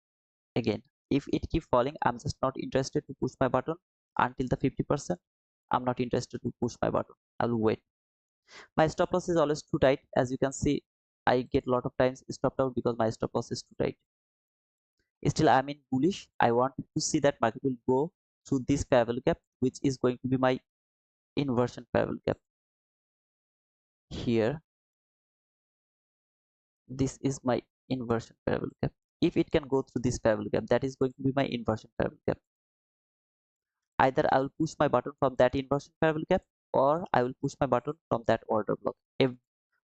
again. If it keep falling, I'm just not interested to push my button until the 50%. I'm not interested to push my button. I'll wait. My stop loss is always too tight. As you can see, I get a lot of times stopped out because my stop loss is too tight. Still, I'm in bullish. I want to see that market will go through this fair value gap, which is going to be my inversion fair value gap. Here, this is my inversion fair value gap. If it can go through this fair value gap, that is going to be my inversion fair value gap. Either I will push my button from that inversion fair value gap, or I will push my button from that order block. If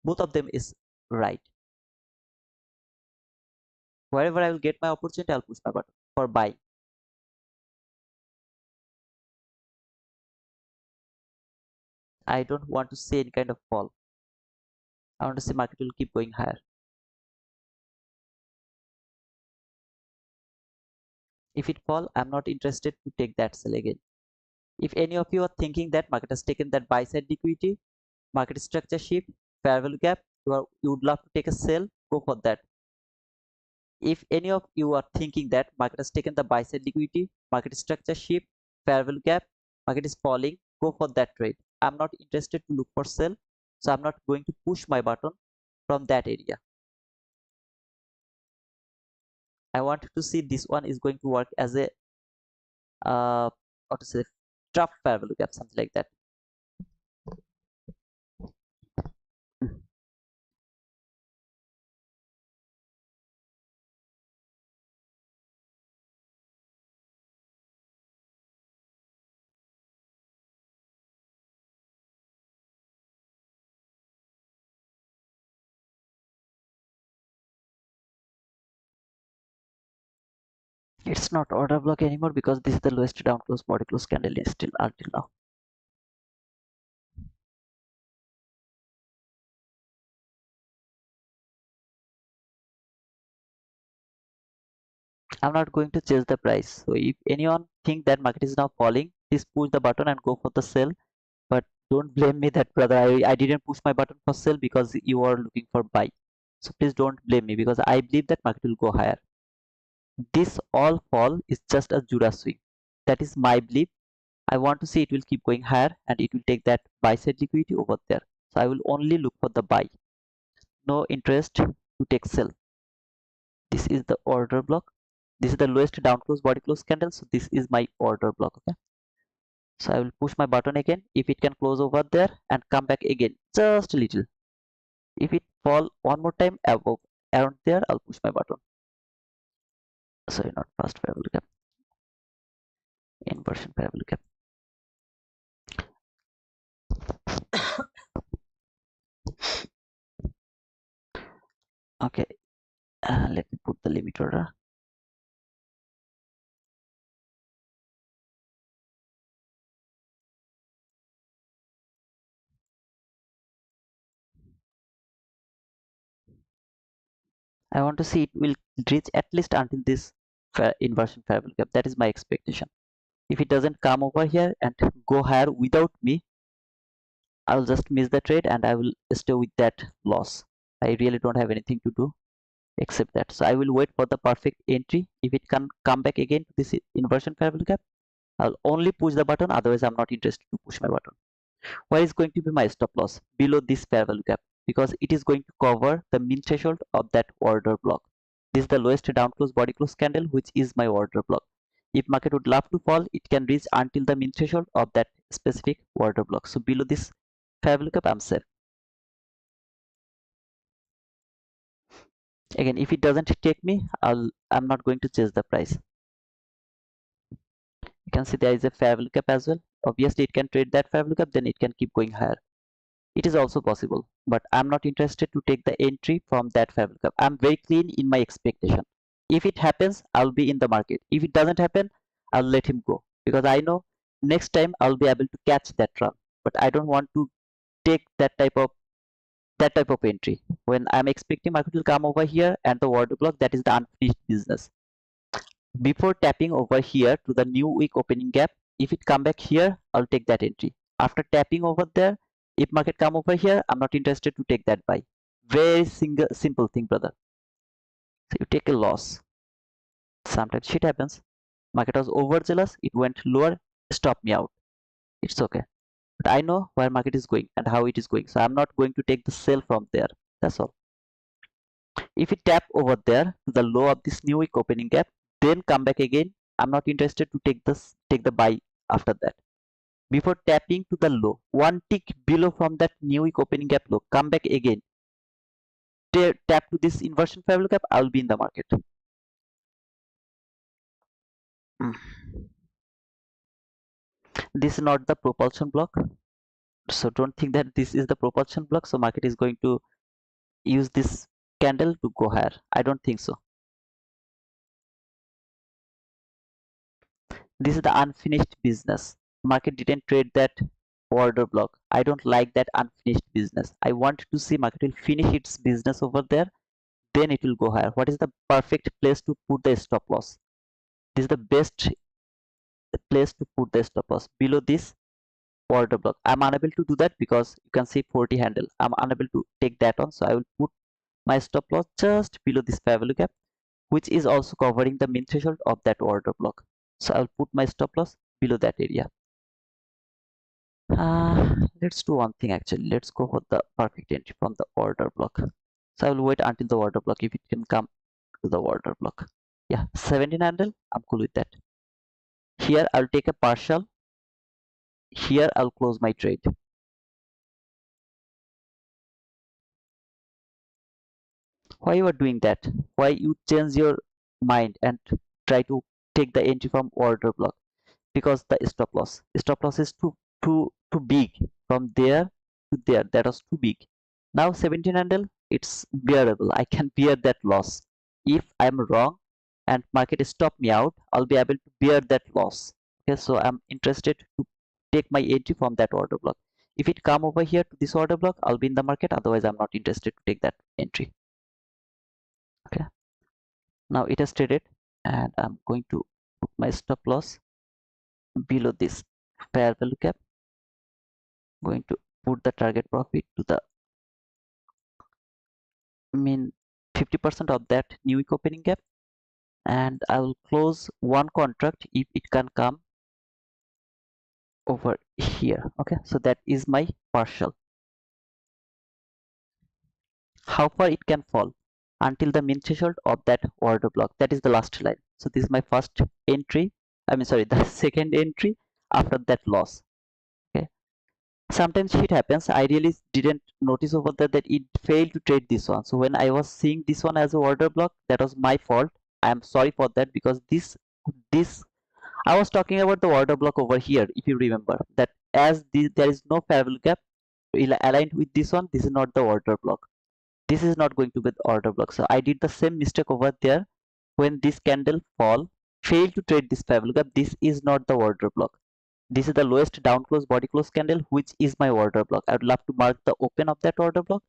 both of them is right, wherever I will get my opportunity, I'll push my button for buy. I don't want to see any kind of fall. I want to see market will keep going higher. If it fall, I'm not interested to take that sell again. If any of you are thinking that market has taken that buy side liquidity, market structure shift, fair value gap, you would love to take a sell, go for that. If any of you are thinking that market has taken the buy side liquidity, market structure shift, fair value gap, market is falling, go for that trade. I'm not interested to look for sell, so I'm not going to push my button from that area. I want to see this one is going to work as a what to say, trough fair value gap, something like that. It's not order block anymore because this is the lowest down close body close candle is still until now. I'm not going to chase the price. So if anyone think that market is now falling, please push the button and go for the sell. But don't blame me that brother, I didn't push my button for sell because you are looking for buy. So please don't blame me, because I believe that market will go higher. This all fall is just a Judah swing. That is my belief. I want to see it will keep going higher and it will take that buy side liquidity over there. So I will only look for the buy. No interest to take sell. This is the order block. This is the lowest down close body close candle. So this is my order block. Okay. So I will push my button again. If it can close over there and come back again, just a little. If it fall one more time above around there, I'll push my button. Sorry, not fast fair value gap. Inversion fair value gap. Okay. Let me put the limit order. I want to see it will reach at least until this inversion fair value gap. That is my expectation. If it doesn't come over here and go higher without me, I'll just miss the trade and I will stay with that loss. I really don't have anything to do except that. So I will wait for the perfect entry. If it can come back again to this inversion fair value gap, I'll only push the button. Otherwise, I'm not interested to push my button. Where is going to be my stop loss? Below this fair value gap, because it is going to cover the min threshold of that order block. This is the lowest down close body close candle, which is my order block. If market would love to fall, it can reach until the min threshold of that specific order block. So below this fair value gap, I'm safe. Again, if it doesn't take me, I'm not going to chase the price. You can see there is a fair value gap as well. Obviously, it can trade that fair value gap, then it can keep going higher. It is also possible, but I'm not interested to take the entry from that fair value gap. I'm very clean in my expectation. If it happens, I'll be in the market. If it doesn't happen, I'll let him go, because I know next time I'll be able to catch that run. But I don't want to take that type of entry when I'm expecting market will come over here and the order block, that is the unfinished business. Before tapping over here to the new week opening gap, if it come back here, I'll take that entry. After tapping over there, if market come over here, I'm not interested to take that buy. Very simple thing, brother. So you take a loss. Sometimes shit happens. Market was overzealous, it went lower, stop me out. It's okay. But I know where market is going and how it is going. So I'm not going to take the sell from there. That's all. If it tap over there to the low of this new week opening gap, then come back again, I'm not interested to take the buy after that. Before tapping to the low, one tick below from that new week opening gap low, come back again, tap to this inversion fair value gap, I'll be in the market. This is not the propulsion block, so don't think that this is the propulsion block, so market is going to use this candle to go higher. I don't think so. This is the unfinished business. Market didn't trade that order block. I don't like that unfinished business. I want to see market will finish its business over there, then it will go higher. What is the perfect place to put the stop loss? This is the best place to put the stop loss, below this order block. I'm unable to do that because you can see 40 handle. I'm unable to take that on, so I will put my stop loss just below this fair value gap, which is also covering the min threshold of that order block. So I'll put my stop loss below that area. Let's do one thing actually. Let's go for the perfect entry from the order block. So I will wait until the order block, if it can come to the order block. Yeah, 17 handle, I'm cool with that. Here I'll take a partial. Here I'll close my trade. Why you are doing that? Why you change your mind and try to take the entry from order block? Because the stop loss is too big. From there to there, that was too big. Now 17 handle, it's bearable. I can bear that loss. If I'm wrong and market stop me out, I'll be able to bear that loss. Okay, so I'm interested to take my entry from that order block. If it come over here to this order block, I'll be in the market. Otherwise, I'm not interested to take that entry. Okay, now it has traded and I'm going to put my stop loss below this fair value gap. Going to put the target profit to the mean 50% of that new week opening gap, and I will close one contract if it can come over here. Okay, so that is my partial. How far it can fall? Until the min threshold of that order block. That is the last line. So this is my first entry. I mean, sorry, the second entry after that loss. Okay. Sometimes shit happens. I really didn't notice over there that it failed to trade this one. So when I was seeing this one as an order block, that was my fault. I am sorry for that, because this I was talking about the order block over here. If you remember that, as there is no fair value gap aligned with this one, this is not the order block. This is not going to be the order block. So I did the same mistake over there. When this candle fail to trade this fair value gap, this is not the order block. This is the lowest down close body close candle, which is my order block. I would love to mark the open of that order block.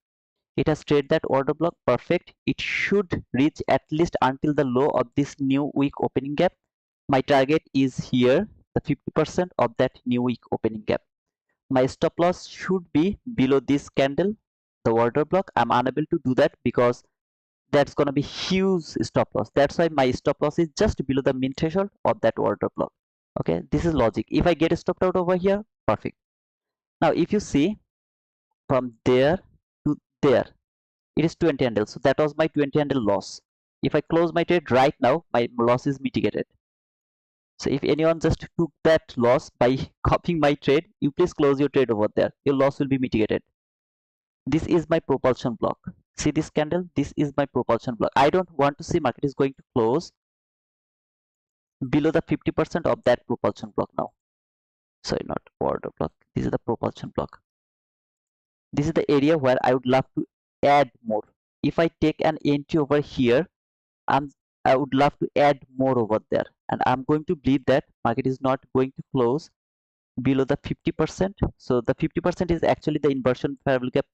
It has traded that order block. Perfect. It should reach at least until the low of this new week opening gap. My target is here, the 50% of that new week opening gap. My stop loss should be below this candle, the order block. I'm unable to do that because that's going to be huge stop loss. That's why my stop loss is just below the min threshold of that order block. Okay, this is logic. If I get stopped out over here, perfect. Now if you see from there to there, it is 20 handle. So that was my 20 handle loss. If I close my trade right now, my loss is mitigated. So if anyone just took that loss by copying my trade, you please close your trade over there. Your loss will be mitigated. This is my propulsion block. See this candle? This is my propulsion block. I don't want to see market is going to close below the 50% of that propulsion block now. Sorry, not order block. This is the propulsion block. This is the area where I would love to add more. If I take an entry over here, I would love to add more over there, and I'm going to believe that market is not going to close below the 50%. So the 50% is actually the inversion fair value gap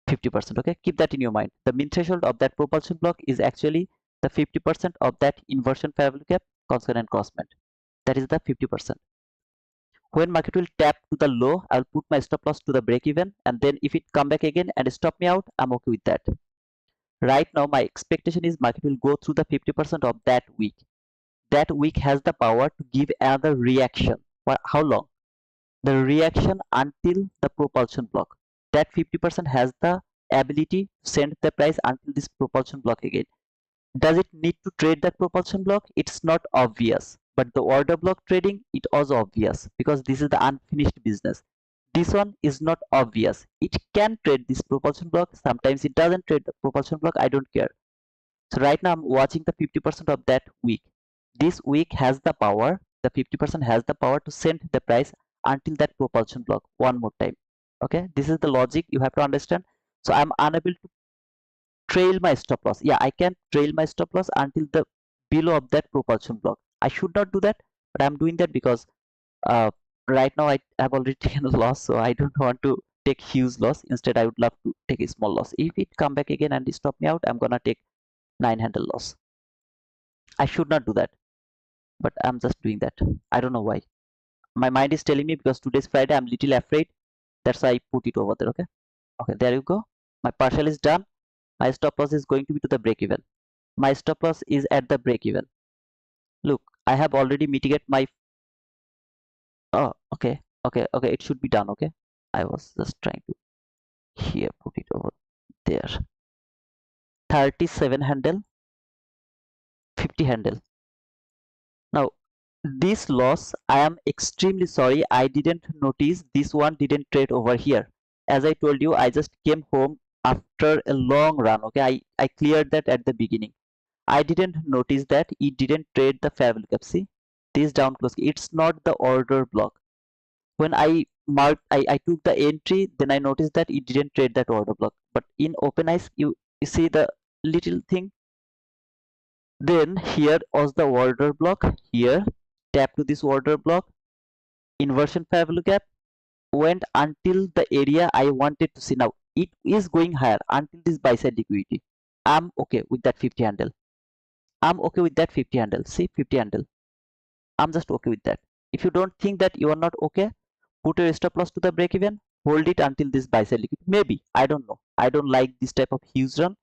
50%. Okay, keep that in your mind. The min threshold of that propulsion block is actually the 50% of that inversion fair value gap consonant crossment. That is the 50%. When market will tap to the low, I'll put my stop loss to the break even, and then if it come back again and stop me out, I'm okay with that. Right now my expectation is market will go through the 50% of that week. That week has the power to give another reaction. For how long? The reaction until the propulsion block. That 50% has the ability to send the price until this propulsion block again. Does it need to trade that propulsion block? It's not obvious. But the order block trading, it was obvious because this is the unfinished business. This one is not obvious. It can trade this propulsion block. Sometimes it doesn't trade the propulsion block. I don't care. So right now I'm watching the 50% of that week. This week has the power. The 50% has the power to send the price until that propulsion block one more time. Okay, this is the logic you have to understand. So I'm unable to trail my stop loss. Yeah, I can trail my stop loss until the below of that propulsion block. I should not do that, but I'm doing that because right now I have already taken a loss, so I don't want to take huge loss. Instead, I would love to take a small loss. If it come back again and stop me out, I'm gonna take 9 handle loss. I should not do that, but I'm just doing that. I don't know why. My mind is telling me because today's Friday, I'm little afraid. That's why I put it over there. Okay. Okay, there you go. My partial is done. My stop loss is going to be to the break even. My stop loss is at the break even. Look, I have already mitigated my. Oh, okay, okay, okay. It should be done. Okay. I was just trying to here put it over there. 37 handle, 50 handle. Now this loss, I am extremely sorry. I didn't notice this one didn't trade over here. As I told you, I just came home after a long run. Okay, I cleared that at the beginning. I didn't notice that it didn't trade the fair value gap. See, this down close. It's not the order block. When I marked, I took the entry, then I noticed that it didn't trade that order block. But in open eyes, you see the little thing. Then here was the order block. Here, tap to this order block. Inversion fair value gap went until the area I wanted to see. Now it is going higher until this buy side liquidity. I'm okay with that 50 handle. I'm okay with that 50 handle. See, 50 handle. I'm just okay with that. If you don't think that you are not okay, put your stop loss to the break even, hold it until this buy side liquidity. Maybe, I don't know. I don't like this type of huge run.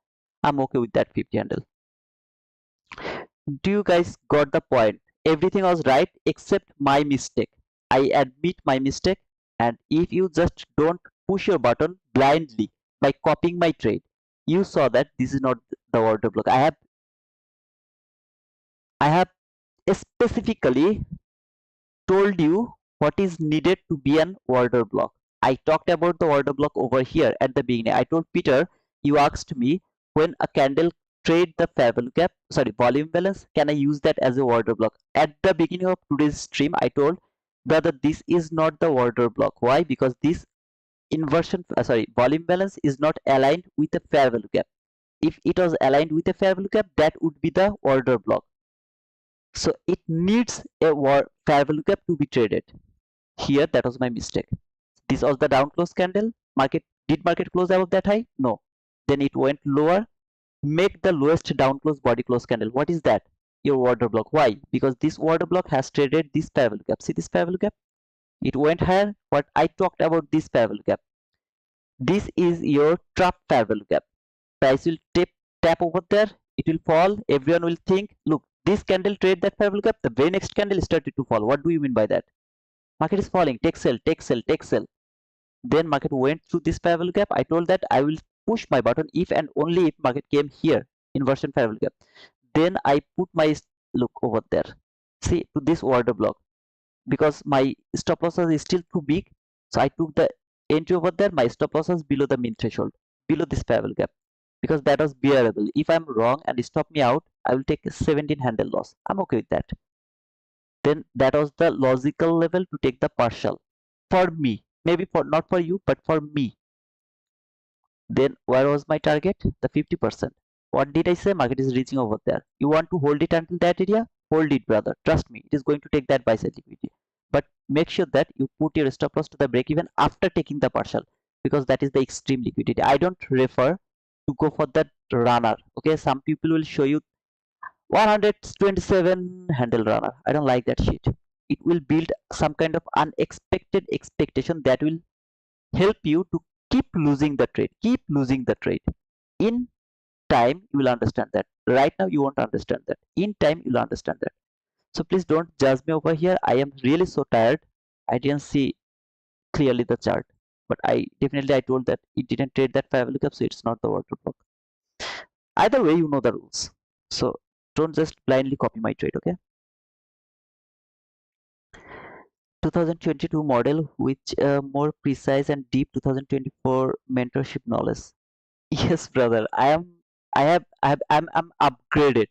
I'm okay with that 50 handle. Do you guys got the point? Everything was right except my mistake. I admit my mistake, and if you just don't push your button blindly by copying my trade, you saw that this is not the order block. I have specifically told you what is needed to be an order block. I talked about the order block over here at the beginning. I told Peter, you asked me when a candle trade the fair value gap, sorry, volume balance, can I use that as a order block? At the beginning of today's stream, I told brother, this is not the order block. Why? Because this volume balance is not aligned with the fair value gap. If it was aligned with the fair value gap, that would be the order block. So it needs a fair value gap to be traded. Here, that was my mistake. This was the down close candle. Did market close above that high? No. then it went lower, make the lowest down close body close candle. What is that? Your order block. Why? Because this order block has traded this fair value gap. See this fair value gap? It went higher. What I talked about this fair value gap. This is your trap fair value gap. Price will tap over there. It will fall. Everyone will think, look, this candle trade that fair value gap. The very next candle started to fall. What do you mean by that? Market is falling. Take sell, take sell, take sell. Then market went through this fair value gap. I told that I will push my button if and only if market came here, inversion fair value gap. Then I put my look over there. See to this order block, because my stop loss is still too big. So I took the entry over there. My stop loss was below the mean threshold, below this fair value gap, because that was bearable. If I'm wrong and stop me out, I will take a 17 handle loss. I'm okay with that. Then that was the logical level to take the partial for me. Maybe for not for you, but for me. Then where was my target? The 50%. What did I say? Market is reaching over there. You want to hold it until that area? Hold it, brother. Trust me, it is going to take that buy side liquidity. But make sure that you put your stop loss to the break even after taking the partial, because that is the extreme liquidity. I don't refer to go for that runner. Okay, some people will show you 127 handle runner. I don't like that shit. It will build some kind of unexpected expectation that will help you to keep losing the trade. Keep losing the trade. In time, you will understand that. Right now, you won't understand that. In time, you'll understand that. So please don't judge me over here. I am really so tired. I didn't see clearly the chart, but I told that it didn't trade that fair value gap, so it's not the order block. Either way, you know the rules. So don't just blindly copy my trade, okay? 2022 model with more precise and deep 2024 mentorship knowledge. Yes, brother, I'm upgraded.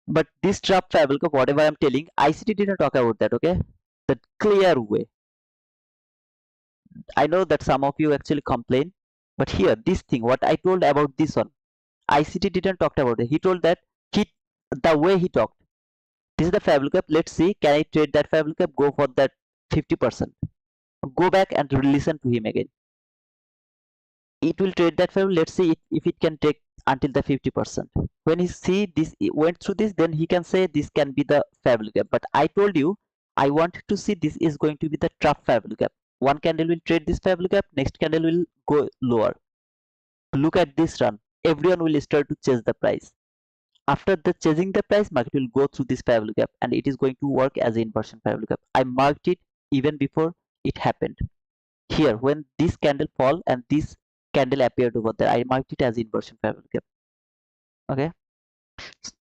But this trap fair value gap, whatever I'm telling, ICT didn't talk about that, okay? The clear way. I know that some of you actually complain, but here, this thing, what I told about this one, ICT didn't talk about it. He told that the way he talked. This is the fair value gap. Let's see, can I trade that fair value gap? Go for that 50%. Go back and listen to him again. It will trade that fair value. Let's see if it can take until the 50%. When he see this, it went through this, then he can say this can be the fair value gap. But I told you, I want to see this is going to be the trap fair value gap. One candle will trade this fair value gap, next candle will go lower. Look at this run. Everyone will start to chase the price. After the chasing the price, market will go through this fair value gap, and it is going to work as an inversion fair value gap. I marked it even before it happened. Here, when this candle fall and this candle appeared over there, I marked it as inversion fair value gap. Okay,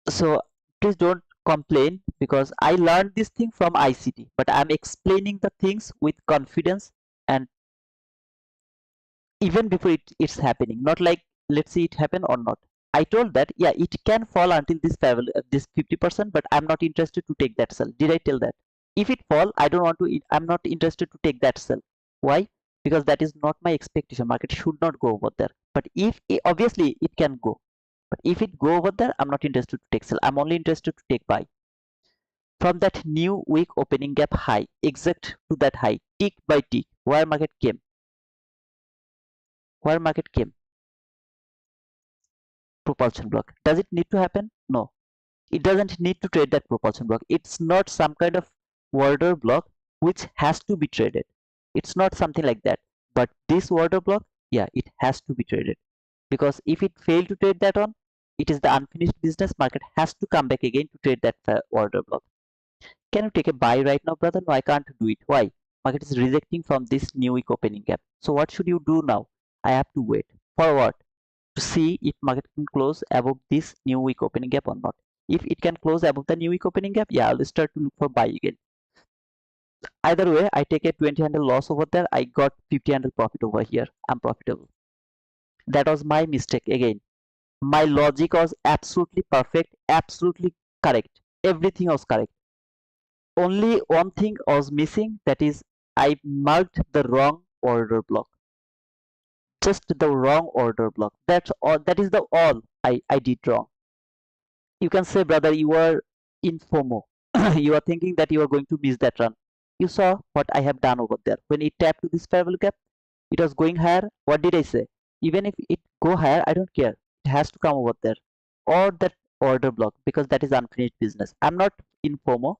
so please don't complain, because I learned this thing from ICT, but I'm explaining the things with confidence and even before it's happening, not like let's see it happen or not. I told that yeah, it can fall until this fair value, this 50%, but I'm not interested to take that sell. Did I tell that? If it fall, I don't want to. I'm not interested to take that sell. Why? Because that is not my expectation. Market should not go over there. But if obviously it can go, but if it go over there, I'm not interested to take sell. I'm only interested to take buy. From that new week opening gap high, exact to that high, tick by tick, where market came. Where market came. Propulsion block. Does it need to happen? No. It doesn't need to trade that propulsion block. It's not some kind of order block which has to be traded. It's not something like that. But this order block, yeah, it has to be traded. Because if it failed to trade that on, it is the unfinished business. Market has to come back again to trade that order block. Can you take a buy right now, brother? No, I can't do it. Why? Market is rejecting from this new week opening gap. So what should you do now? I have to wait. For what? To see if market can close above this new week opening gap or not. If it can close above the new week opening gap, yeah, I'll start to look for buy again. Either way, I take a 20 handle loss over there. I got 50 handle profit over here. I'm profitable. That was my mistake again. My logic was absolutely perfect, absolutely correct. Everything was correct. Only one thing was missing, that is I marked the wrong order block. Just the wrong order block. That's all. That is the all I did wrong. You can say, brother, you are in FOMO. You are thinking that you are going to miss that run. You saw what I have done over there. When it tapped to this fair value gap, it was going higher. What did I say? Even if it go higher, I don't care. It has to come over there. Or that order block, because that is unfinished business. I'm not in FOMO,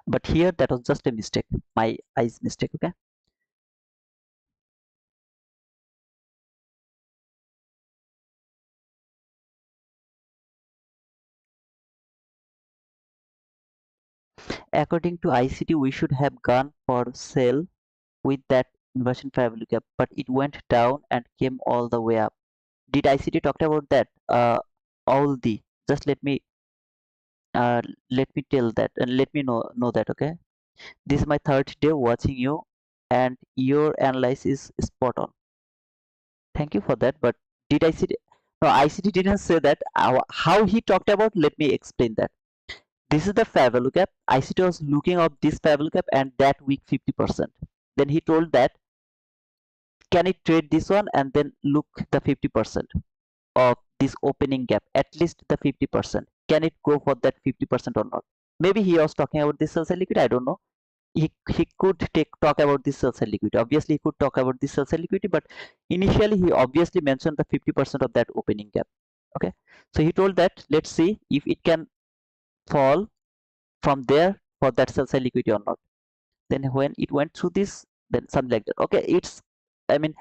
but here that was just a mistake. My eyes mistake, okay? According to ICT, we should have gone for sale with that inversion parabolic gap, but it went down and came all the way up. Did ICT talk about that? All the just uh, let me tell that and let me know that, okay? This is my third day watching you, and your analysis is spot on. Thank you for that. But did ICT? No, ICT didn't say that. How he talked about? Let me explain that. This is the fair value gap. ICT was looking up this fair value gap and that week 50%. Then he told that, can it trade this one and then look the 50% of this opening gap, at least the 50%. Can it go for that 50% or not? Maybe he was talking about this sell side liquidity. I don't know. He could talk about this sell side liquidity. Obviously, he could talk about this sell side liquidity, but initially he obviously mentioned the 50% of that opening gap. Okay, so he told that let's see if it can fall from there for that sell side liquidity or not. Then when it went through this, then something like that. Okay, it's, I mean,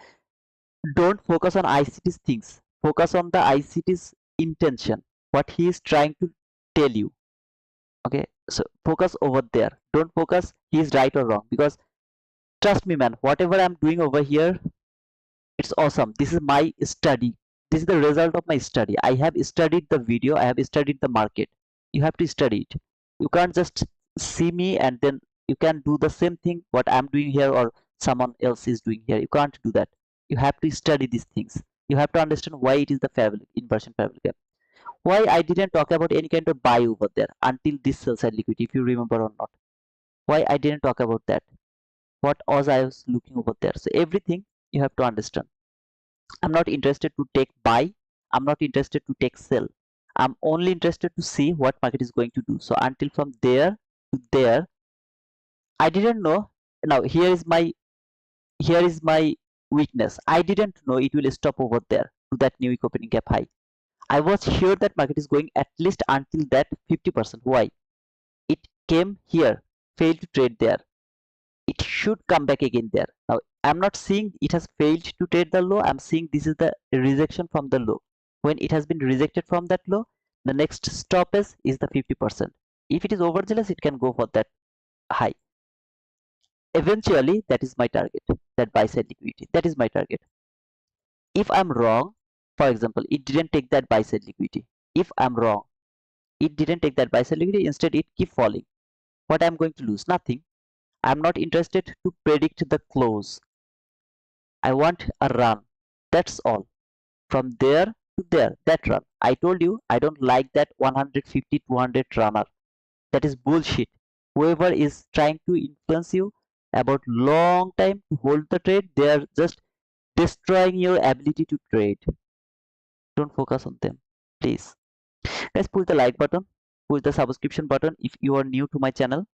don't focus on ICT's things. Focus on the ICT's intention, what he is trying to tell you. Okay, so focus over there. Don't focus he is right or wrong, because trust me, man, whatever I'm doing over here, it's awesome. This is my study. This is the result of my study. I have studied the video, I have studied the market. You have to study it. You can't just see me and then you can do the same thing what I'm doing here or someone else is doing here. You can't do that. You have to study these things. You have to understand why it is the fair value, inversion fair value gap. Why I didn't talk about any kind of buy over there until this sell side liquidity, if you remember or not. Why I didn't talk about that. What was I was looking over there. So everything you have to understand. I'm not interested to take buy. I'm not interested to take sell. I'm only interested to see what market is going to do. So until from there to there, I didn't know. Now here is my weakness. I didn't know it will stop over there to that new week opening gap high. I was sure that market is going at least until that 50%. Why? It came here, failed to trade there. It should come back again there. Now I'm not seeing it has failed to trade the low. I'm seeing this is the rejection from the low. When it has been rejected from that low, the next stoppage is the 50%. If it is overzealous, it can go for that high. Eventually, that is my target. That buy side liquidity. That is my target. If I'm wrong, for example, it didn't take that buy side liquidity. If I'm wrong, it didn't take that buy side liquidity. Instead, it keep falling. What I'm going to lose? Nothing. I'm not interested to predict the close. I want a run. That's all. From there to there, that run. I told you I don't like that 150 200 runner. That is bullshit. Whoever is trying to influence you about long time to hold the trade, they are just destroying your ability to trade. Don't focus on them, please. Guys, push the like button, push the subscription button if you are new to my channel.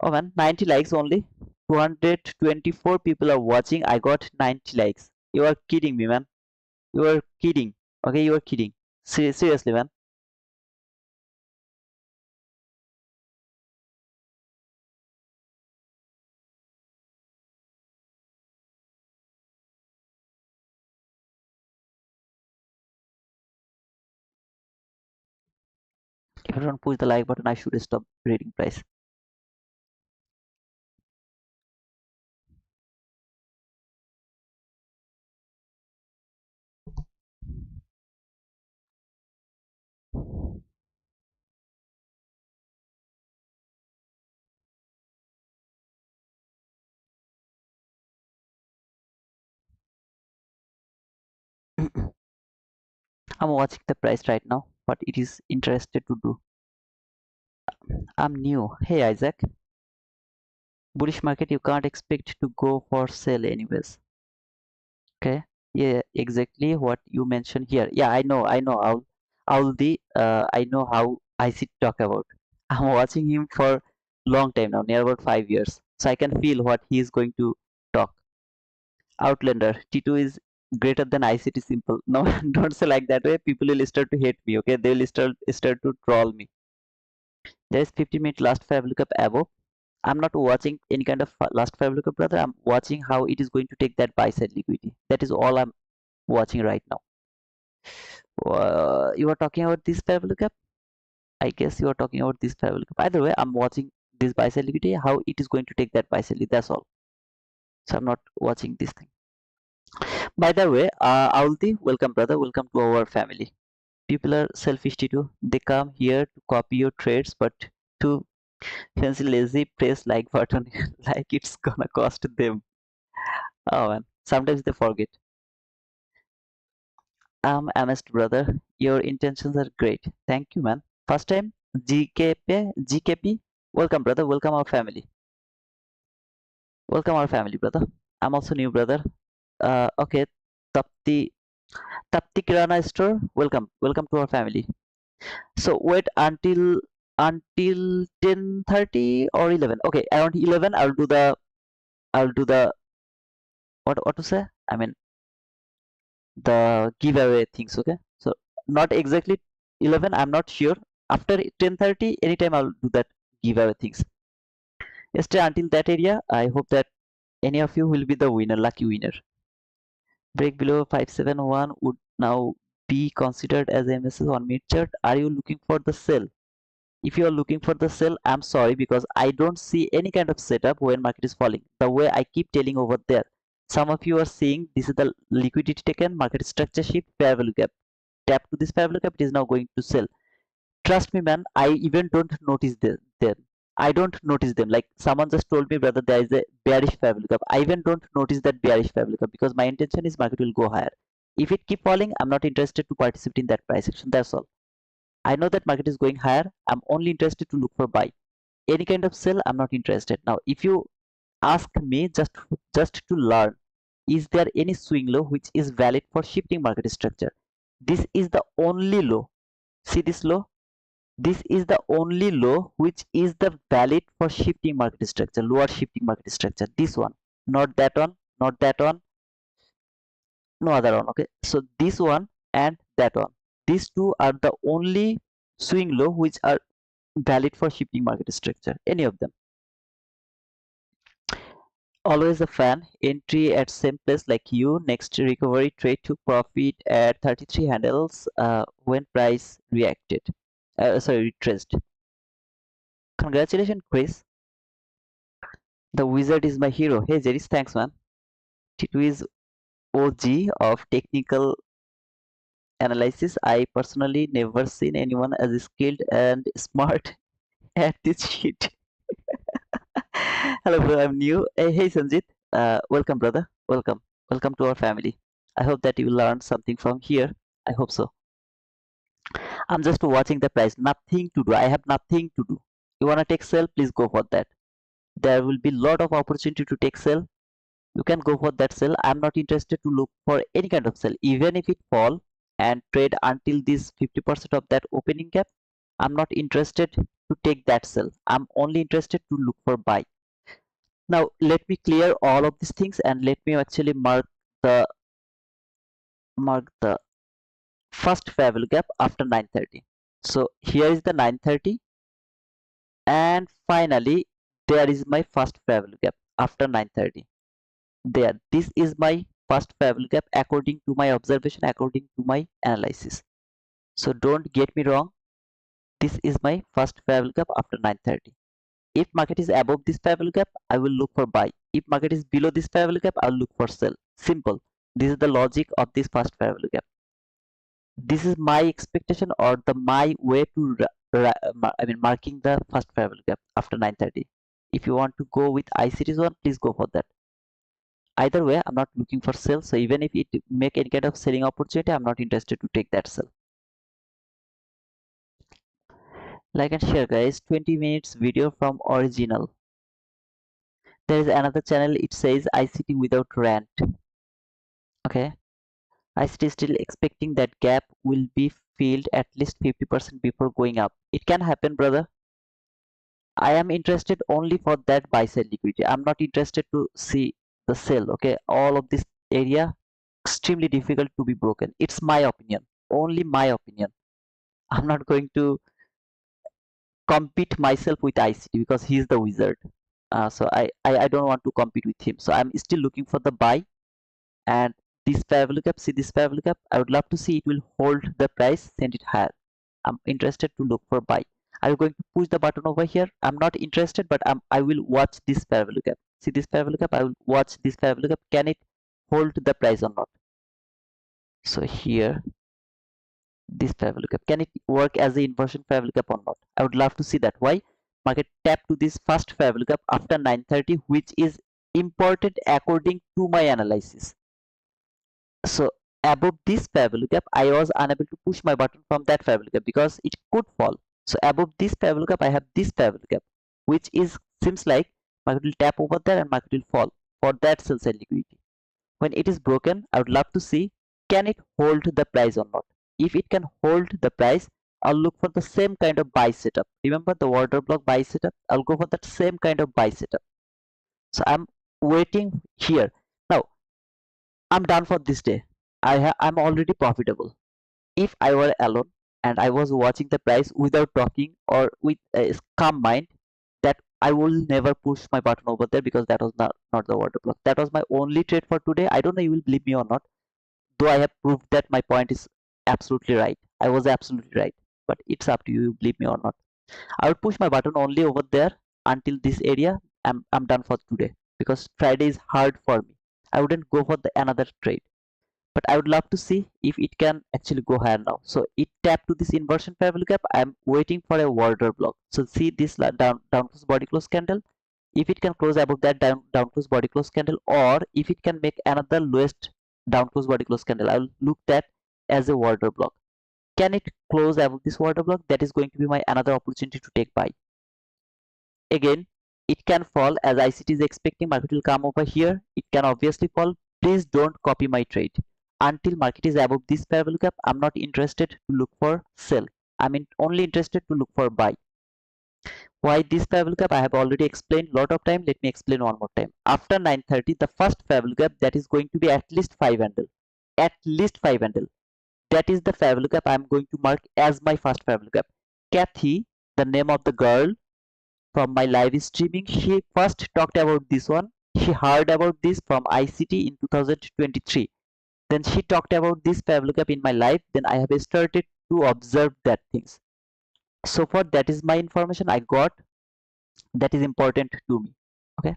Oh man, 90 likes only. 224 people are watching. I got 90 likes. You are kidding me, man. You are kidding. Okay, you are kidding. Seriously, man. If I don't push the like button, I should stop reading price. I'm watching the price right now, what it is interested to do. I'm new. Hey Isaac. Bullish market, you can't expect to go for sell anyways. Okay. Yeah, exactly what you mentioned here. Yeah, I know all the I know how I see talk about. I'm watching him for long time now, near about 5 years. So I can feel what he is going to talk. Outlander T2 is greater than ICT simple. No, don't say like that way. People will start to hate me. Okay, they will start to troll me. There is 15-minute last 5 lookup above. I'm not watching any kind of last 5 lookup, brother. I'm watching how it is going to take that buy side liquidity. That is all I'm watching right now. You are talking about this 5 lookup? I guess you are talking about this 5 lookup. Either way, I'm watching this buy side liquidity, how it is going to take that buy side liquidity. That's all. So I'm not watching this thing. By the way, Aulti, welcome, brother. Welcome to our family. People are selfish too. They come here to copy your trades, but to fancy lazy press like button like it's gonna cost them. Oh man, sometimes they forget. I'm amazed, brother. Your intentions are great. Thank you, man. First time GKP. Welcome, brother. Welcome our family. Welcome our family, brother. I'm also new, brother. Okay, Tapti Kirana store. Welcome, welcome to our family. So wait until 10:30 or 11. Okay, around 11 I'll do the what to say? I mean the giveaway things. Okay, so not exactly 11. I'm not sure. After 10:30, anytime I'll do that giveaway things. Stay until that area. I hope that any of you will be the winner, lucky winner. Break below 571 would now be considered as a MSS on mid chart. Are you looking for the sell? If you are looking for the sell, I'm sorry, because I don't see any kind of setup when market is falling. The way I keep telling over there, some of you are seeing this is the liquidity taken, market structure shift, fair value gap. Tap to this fair value gap, it is now going to sell. Trust me, man, I even don't notice them. I don't notice them. Like someone just told me, brother, there is a bearish fair value gap. I even don't notice that bearish fair value gap because my intention is market will go higher. If it keep falling, I'm not interested to participate in that price action. That's all. I know that market is going higher. I'm only interested to look for buy. Any kind of sell, I'm not interested. Now, if you ask me just to learn, is there any swing low which is valid for shifting market structure? This is the only low. See this low? This is the only low which is the valid for shifting market structure, lower shifting market structure. This one, not that one, not that one, no other one. Okay, so this one and that one. These two are the only swing low which are valid for shifting market structure, any of them. Always a fan. Entry at same place like you. Next recovery trade to profit at 33 handles when price reacted. Retraced. Congratulations, Chris. The wizard is my hero. Hey, Jeris, thanks, man. Titu is OG of technical analysis. I personally never seen anyone as skilled and smart at this shit. Hello, bro. I'm new. Hey, Sanjit. Welcome, brother. Welcome. Welcome to our family. I hope that you learned something from here. I hope so. I'm just watching the price. Nothing to do. I have nothing to do. You wanna take sell? Please go for that. There will be lot of opportunity to take sell. You can go for that sell. I'm not interested to look for any kind of sell. Even if it fall and trade until this 50% of that opening gap, I'm not interested to take that sell. I'm only interested to look for buy. Now let me clear all of these things and let me actually the mark the first fair value gap after 9:30. So here is the 9:30, and finally there is my first fair value gap after 9:30. There, this is my first fair value gap according to my observation, according to my analysis. So don't get me wrong. This is my first fair value gap after 9:30. If market is above this fair value gap, I will look for buy. If market is below this fair value gap, I'll look for sell. Simple. This is the logic of this first fair value gap. This is my expectation or the my way to marking the first fair value gap after 9:30. If you want to go with iSeries one, please go for that. Either way, I'm not looking for sell. So even if it make any kind of selling opportunity, I'm not interested to take that sell. Like and share, guys. 20 minutes video from original. There is another channel, it says ICT without rant. Okay, ICT is still expecting that gap will be filled at least 50% before going up. It can happen, brother. I am interested only for that buy side liquidity. I'm not interested to see the sell. Okay, all of this area extremely difficult to be broken. It's my opinion, only my opinion. I'm not going to compete myself with ICT because he's the wizard. So I don't want to compete with him. So I'm still looking for the buy. And this pair value gap, see this pair value gap, I would love to see it will hold the price, send it higher. I'm interested to look for buy. Are you going to push the button over here? I'm not interested, but I will watch this pair value gap. See this pair value gap, I will watch this pair value gap. Can it hold the price or not? So here, this pair value gap, can it work as the inversion pair value gap or not? I would love to see that. Why? Market tap to this first pair value gap after 9:30, which is important according to my analysis. So above this pair value gap, I was unable to push my button from that pair value gap because it could fall. So above this pair value gap, I have this pair value gap, which is seems like market will tap over there and market will fall for that sell side liquidity. When it is broken, I would love to see, can it hold the price or not? If it can hold the price, I'll look for the same kind of buy setup. Remember the order block buy setup? I'll go for that same kind of buy setup. So I'm waiting here. Now I'm done for this day. I'm already profitable. If I were alone and I was watching the price without talking or with a calm mind, that I will never push my button over there because that was not the order block. That was my only trade for today. I don't know you will believe me or not, though I have proved that my point is absolutely right. I was absolutely right. But it's up to you, you believe me or not. I would push my button only over there until this area. I'm done for today because Friday is hard for me. I wouldn't go for the another trade, but I would love to see if it can actually go higher now. So it tapped to this inversion pair value gap. I'm waiting for a order block. So see this down close body close candle. If it can close above that down close body close candle, or if it can make another lowest down close body close candle, I will look that as a order block. Can it close above this order block? That is going to be my another opportunity to take buy. Again, it can fall as ICT is expecting market will come over here. It can obviously fall. Please don't copy my trade. Until market is above this pair value gap, I'm not interested to look for sell. Only interested to look for buy. Why this pair value gap? I have already explained a lot of time. Let me explain one more time. After 9:30, the first pair value gap, that is going to be at least 5 handle. At least 5 handle. That is the pair value gap I'm going to mark as my first pair value gap. Kathy, the name of the girl from my live streaming, she first talked about this one. She heard about this from ICT in 2023. Then she talked about this pair value gap in my life. Then I have started to observe that things. So far, that is my information I got. That is important to me. Okay,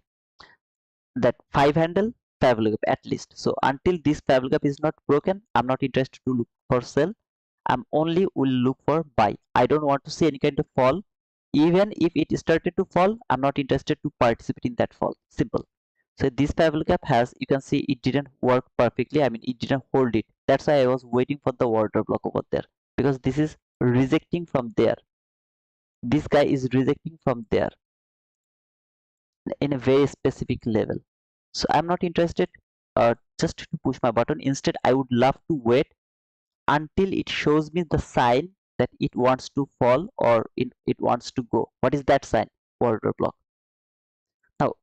that 5 handle pair value gap at least. So until this pair value gap is not broken, I'm not interested to look for sell. I'm only will look for buy. I don't want to see any kind of fall. Even if it started to fall, I'm not interested to participate in that fall. Simple. So this pair value gap has, you can see it didn't work perfectly. It didn't hold it. That's why I was waiting for the order block over there, because this is rejecting from there. This guy is rejecting from there in a very specific level. So I'm not interested just to push my button. Instead, I would love to wait until it shows me the sign that it wants to fall or it wants to go. What is that sign? Order block. Now,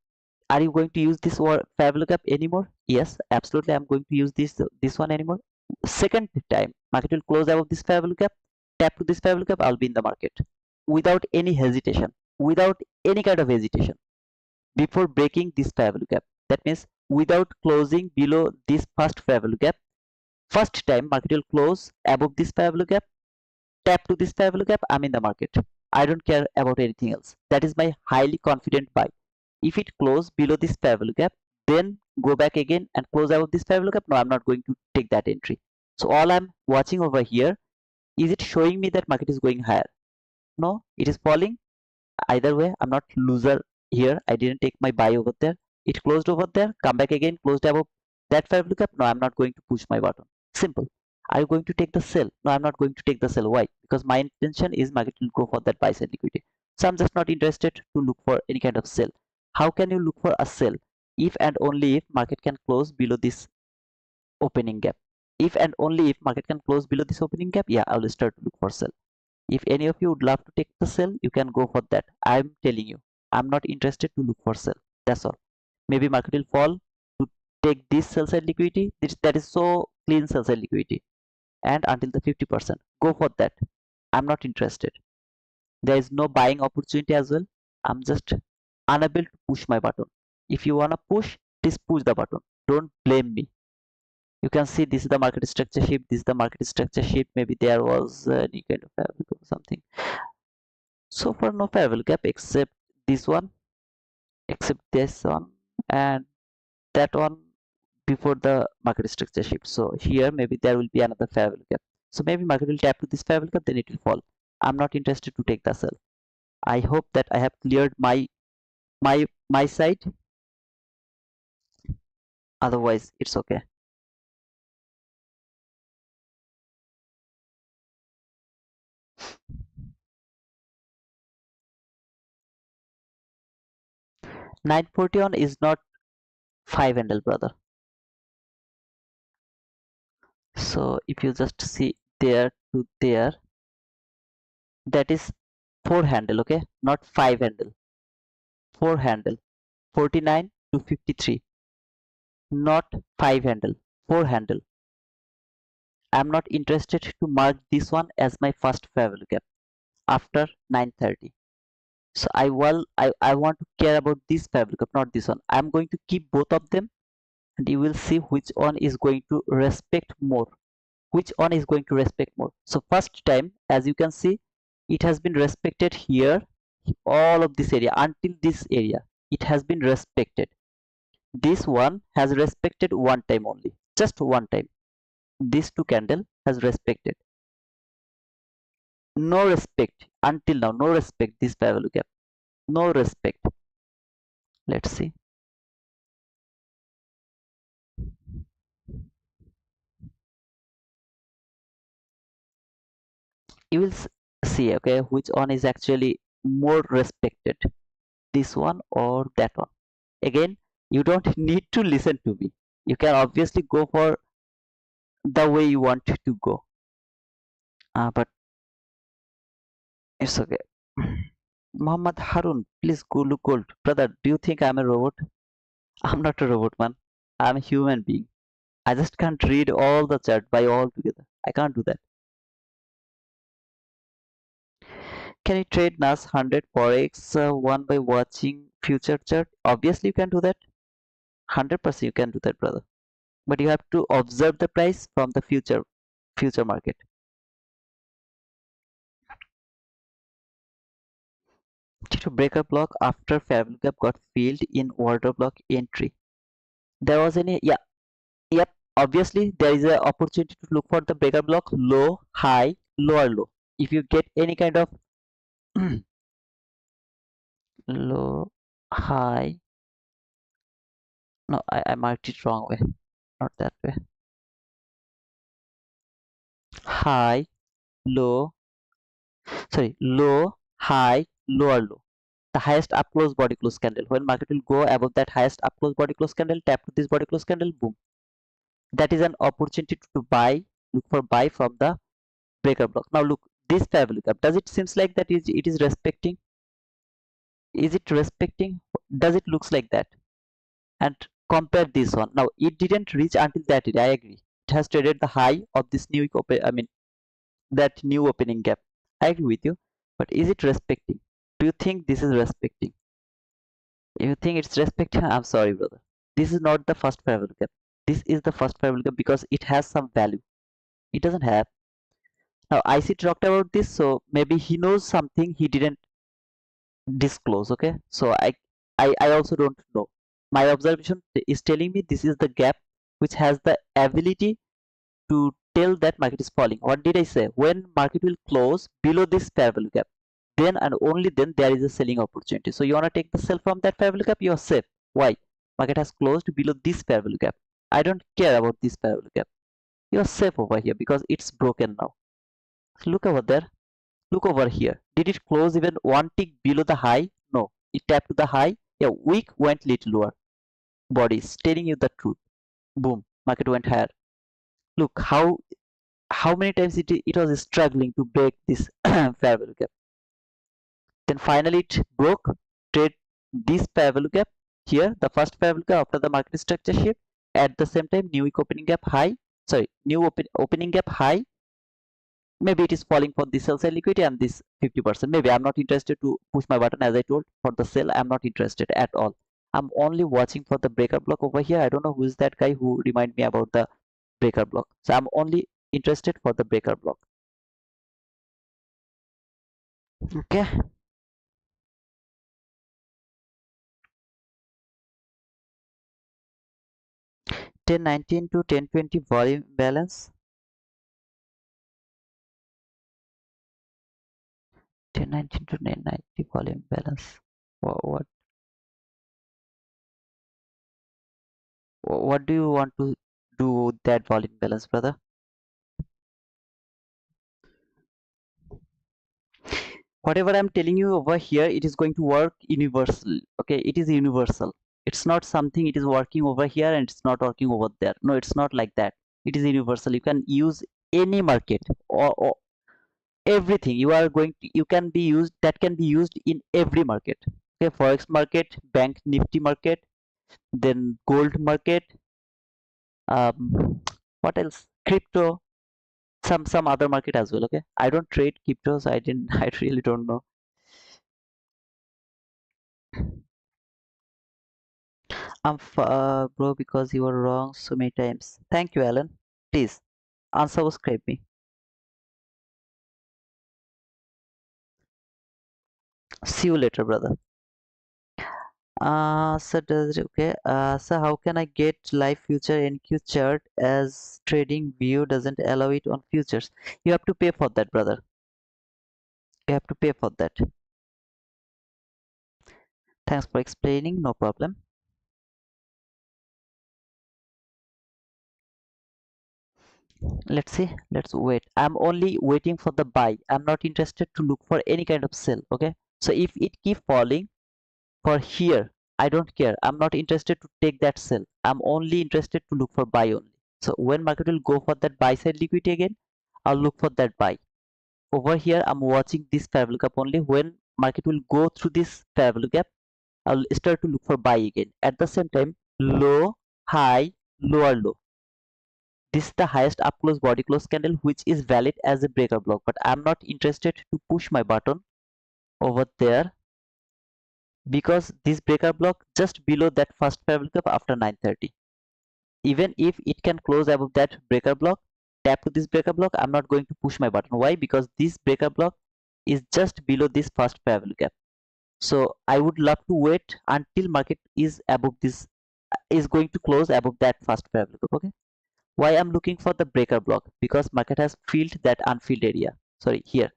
are you going to use this pair value gap anymore? Yes, absolutely. I'm going to use this one anymore. Second time, market will close above this pair value gap. Tap to this pair value gap. I'll be in the market without any hesitation, without any kind of hesitation, before breaking this pair value gap. That means without closing below this first pair value gap. First time, market will close above this pair value gap. Tap to this pair value gap. I'm in the market. I don't care about anything else. That is my highly confident buy. If it close below this pair value gap, then go back again and close above this pair value gap. No, I'm not going to take that entry. So all I'm watching over here, is it showing me that market is going higher? No, it is falling. Either way, I'm not loser here. I didn't take my buy over there. It closed over there, come back again, closed above that pair value gap. No, I'm not going to push my button. Simple. Are you going to take the sell? No, I'm not going to take the sell. Why? Because my intention is market will go for that buy side liquidity. So I'm just not interested to look for any kind of sell. How can you look for a sell? If and only if market can close below this opening gap. If and only if market can close below this opening gap, yeah, I will start to look for sell. If any of you would love to take the sell, you can go for that. I'm telling you, I'm not interested to look for sell. That's all. Maybe market will fall to take this sell side liquidity, that is so clean sell side liquidity, and until the 50%, go for that. I'm not interested. There is no buying opportunity as well. I'm just unable to push my button. If you wanna push, please push the button. Don't blame me. You can see this is the market structure shift. This is the market structure shift. Maybe there was any kind of fair value or something. So far, no fair value gap except this one, and that one before the market structure shift. So here maybe there will be another fair value gap. So maybe market will tap to this fair value gap, then it will fall. I'm not interested to take the sell. I hope that I have cleared my side. Otherwise, it's okay. $941 is not 5 handle, brother. So if you just see there to there, that is 4 handle, okay, not 5 handle. 4 handle, 49 to 53, not 5 handle, 4 handle. I'm not interested to mark this one as my first fair value gap after 9:30. So I want to care about this fair value gap, not this one. I'm going to keep both of them, and you will see which one is going to respect more. Which one is going to respect more. So first time, as you can see, it has been respected here, all of this area until this area. It has been respected. This one has respected one time only, just one time. This two candle has respected. No respect until now, no respect this fair value gap. No respect. Let's see. You will see, okay, which one is actually more respected, this one or that one. Again, you don't need to listen to me. You can obviously go for the way you want to go, but it's okay. Muhammad Harun, please go look gold. Brother, do you think I'm a robot? I'm not a robot, man. I'm a human being. I just can't read all the chart by all together. I can't do that. Can you trade NAS 100 forex one by watching future chart? Obviously, you can do that. 100% you can do that, brother. But you have to observe the price from the future market. Due to breaker block after fair value gap got filled in order block entry. There was any, yeah, yep. Obviously, there is an opportunity to look for the breaker block low, high, lower low. If you get any kind of low, high, no, I marked it wrong way, not that way. High, low, sorry, low, high, lower low. The highest up close body close candle. When market will go above that highest up close body close candle, tap to this body close candle, boom. That is an opportunity to buy, look for buy from the breaker block. Now look, this fair value gap, does it seems like that it is respecting? Is it respecting? Does it looks like that? And compare this one. Now it didn't reach until that area, I agree. It has traded the high of this new open, I mean that new opening gap. I agree with you. But is it respecting? Do you think this is respecting? If you think it's respecting, I'm sorry, brother. This is not the first fair value gap. This is the first fair value gap because it has some value. It doesn't have. Now IC talked about this, so maybe he knows something he didn't disclose. Okay, so I also don't know. My observation is telling me this is the gap which has the ability to tell that market is falling. What did I say? When market will close below this fair value gap, then and only then there is a selling opportunity. So you want to take the sell from that fair value gap, you are safe. Why? Market has closed below this fair value gap. I don't care about this fair value gap. You are safe over here because it's broken now. So look over there. Look over here. Did it close even one tick below the high? No. It tapped to the high. Yeah, wick went little lower. Body is telling you the truth. Boom. Market went higher. Look how many times it was struggling to break this fair value gap. Then finally it broke, trade this fair value gap here, the first fair value gap after the market structure shift, at the same time new week opening gap high, sorry, new opening gap high. Maybe it is falling for this sell side liquidity and this 50%. Maybe I'm not interested to push my button. As I told, for the sell I'm not interested at all. I'm only watching for the breaker block over here. I don't know who is that guy who remind me about the breaker block. So I'm only interested for the breaker block. Okay. 1019 to 1020 volume balance. 1019 to 990 volume balance. What do you want to do with that volume balance, brother? Whatever I'm telling you over here, it is going to work universal. Okay, it is universal. It's not something it is working over here and it's not working over there. No, it's not like that. It is universal. You can use any market, or everything you are going to, you can be used, that can be used in every market. Okay, forex market, bank nifty market, then gold market, what else, crypto, some other market as well. Okay, I don't trade crypto, so I didn't I really don't know. Bro, because you were wrong so many times. Thank you, Alan. Please unsubscribe me. See you later, brother. So does okay. So how can I get live future NQ chart as trading view doesn't allow it on futures? You have to pay for that, brother. You have to pay for that. Thanks for explaining. No problem. Let's see. Let's wait. I'm only waiting for the buy. I'm not interested to look for any kind of sell. Okay. So if it keep falling for here, I don't care. I'm not interested to take that sell. I'm only interested to look for buy only. So when market will go for that buy side liquidity again, I'll look for that buy. Over here I'm watching this fair value gap only. When market will go through this fair value gap, I'll start to look for buy again. At the same time, low, high, lower low. This is the highest up close body close candle which is valid as a breaker block, but I'm not interested to push my button over there because this breaker block just below that first fair value gap after 930. Even if it can close above that breaker block, tap to this breaker block, I'm not going to push my button. Why? Because this breaker block is just below this first fair value gap. So I would love to wait until market is above this, is going to close above that first fair value gap. Okay, why I'm looking for the breaker block? Because market has filled that unfilled area. Sorry, here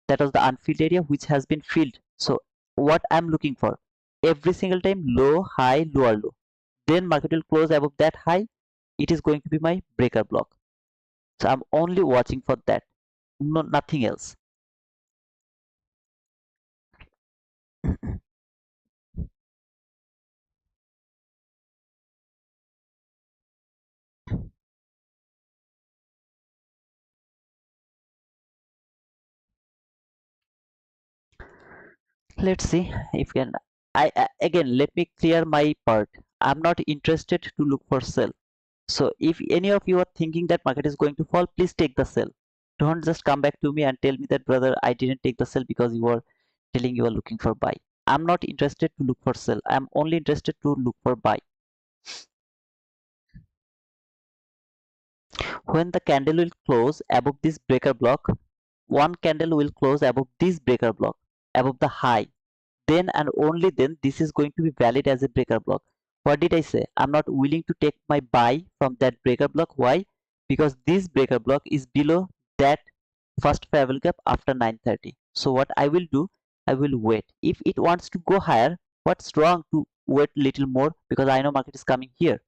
that was the unfilled area which has been filled. So what I'm looking for, every single time low, high, lower low, then market will close above that high, it is going to be my breaker block. So I'm only watching for that, no, nothing else. Let's see if can again, let me clear my part. I'm not interested to look for sell. So if any of you are thinking that market is going to fall, please take the sell. Don't just come back to me and tell me that, brother, I didn't take the sell because you are telling you are looking for buy. I'm not interested to look for sell. I'm only interested to look for buy. When the candle will close above this breaker block, one candle will close above this breaker block, above the high, then and only then this is going to be valid as a breaker block. What did I say? I'm not willing to take my buy from that breaker block. Why? Because this breaker block is below that first fair value gap after 930. So what I will do, I will wait. If it wants to go higher, what's wrong to wait little more? Because I know market is coming here.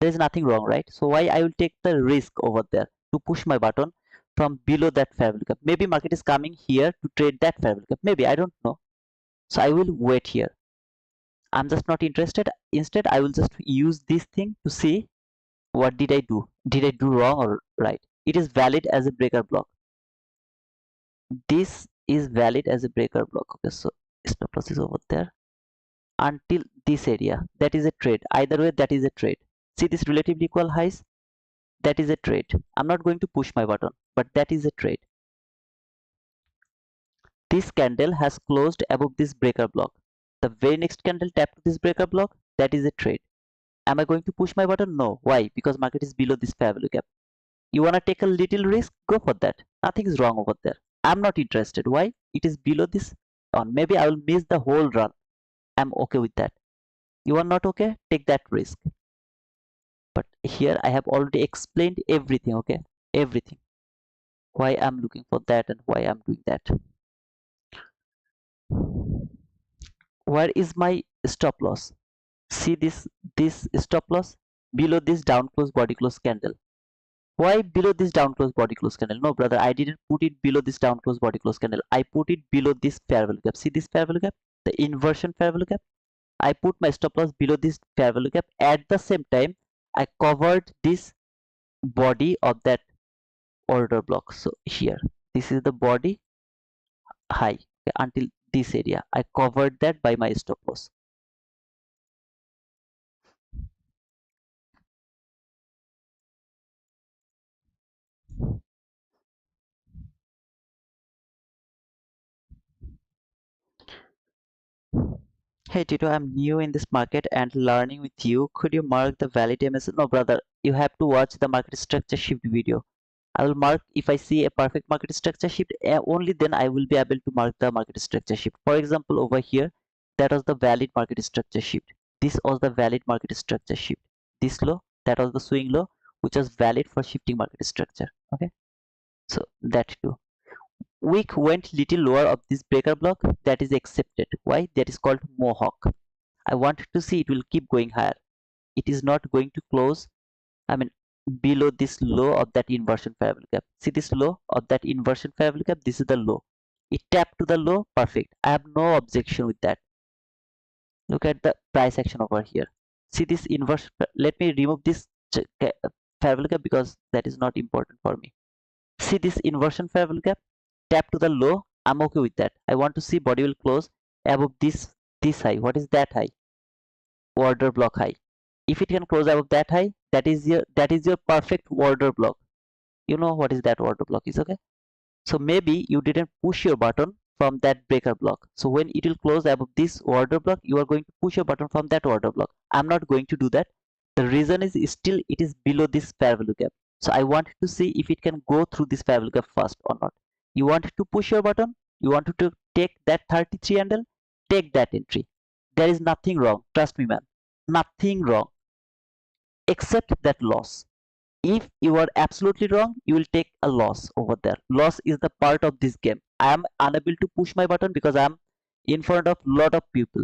There is nothing wrong, right? So why I will take the risk over there to push my button from below that fair value gap? Maybe market is coming here to trade that fair value gap. Maybe, I don't know. So I will wait here. I'm just not interested. Instead, I will just use this thing to see what did I do. Did I do wrong or right? It is valid as a breaker block. This is valid as a breaker block. Okay, so stop loss is over there until this area. That is a trade. Either way, that is a trade. See this relatively equal highs? That is a trade. I'm not going to push my button, but that is a trade. This candle has closed above this breaker block. The very next candle tapped to this breaker block. That is a trade. Am I going to push my button? No. Why? Because market is below this fair value gap. You want to take a little risk? Go for that. Nothing is wrong over there. I'm not interested. Why? It is below this on. Maybe I will miss the whole run. I'm okay with that. You are not okay? Take that risk. But here I have already explained everything, okay? Everything. Why I'm looking for that and why I'm doing that. Where is my stop loss? See this stop loss below this down close body close candle. Why below this down close body close candle? No, brother, I didn't put it below this down close body close candle. I put it below this fair value gap. See this fair value gap? The inversion fair value gap? I put my stop loss below this fair value gap. At the same time, I covered this body of that order block. So here, this is the body high, okay, until this area. I covered that by my stop loss. Hey Tito, I'm new in this market and learning with you. Could you mark the valid MSA? No, brother, you have to watch the market structure shift video. I will mark if I see a perfect market structure shift, only then I will be able to mark the market structure shift. For example, over here, that was the valid market structure shift. This was the valid market structure shift. This low, that was the swing low, which was valid for shifting market structure. Okay, so that too. Wick went little lower of this breaker block. That is accepted. Why? That is called mohawk. I want to see it will keep going higher. It is not going to close, I mean, below this low of that inversion fair value gap. See this low of that inversion fair value gap? This is the low. It tapped to the low. Perfect. I have no objection with that. Look at the price action over here. See this inversion. Let me remove this fair value gap because that is not important for me. See this inversion fair value gap? Tap to the low. I'm okay with that. I want to see body will close above this high. What is that high? Order block high. If it can close above that high, that is your perfect order block. You know what is that order block is, okay? So maybe you didn't push your button from that breaker block. So when it will close above this order block, you are going to push your button from that order block. I'm not going to do that. The reason is still it is below this fair value gap. So I want to see if it can go through this fair value gap first or not. You want to push your button, you want to take that 33 handle, take that entry. There is nothing wrong. Trust me, man. Nothing wrong except that loss. If you are absolutely wrong, you will take a loss over there. Loss is the part of this game. I am unable to push my button because I am in front of lot of people.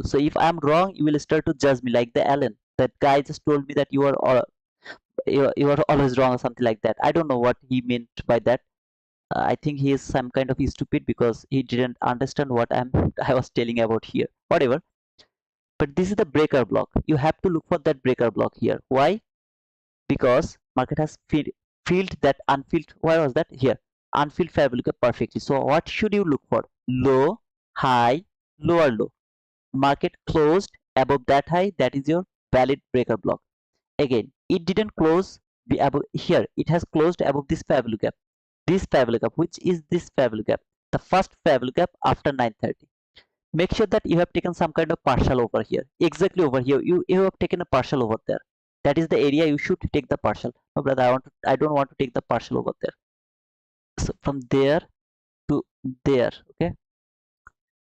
So if I am wrong, you will start to judge me like the Allen. That guy just told me that you are always wrong or something like that. I don't know what he meant by that. I think he is some kind of stupid because he didn't understand what I was telling about here. Whatever. But this is the breaker block. You have to look for that breaker block here. Why? Because market has filled that unfilled. Where was that? Here, unfilled fair value gap perfectly. So what should you look for? Low, high, lower low. Market closed above that high. That is your valid breaker block. Again, it didn't close above here. It has closed above this fair value gap. This fair value gap, which is this fair value gap, the first fair value gap after 9:30. Make sure that you have taken some kind of partial over here, exactly over here. You have taken a partial over there. That is the area you should take the partial. No, brother, I don't want to take the partial over there. So from there to there, okay,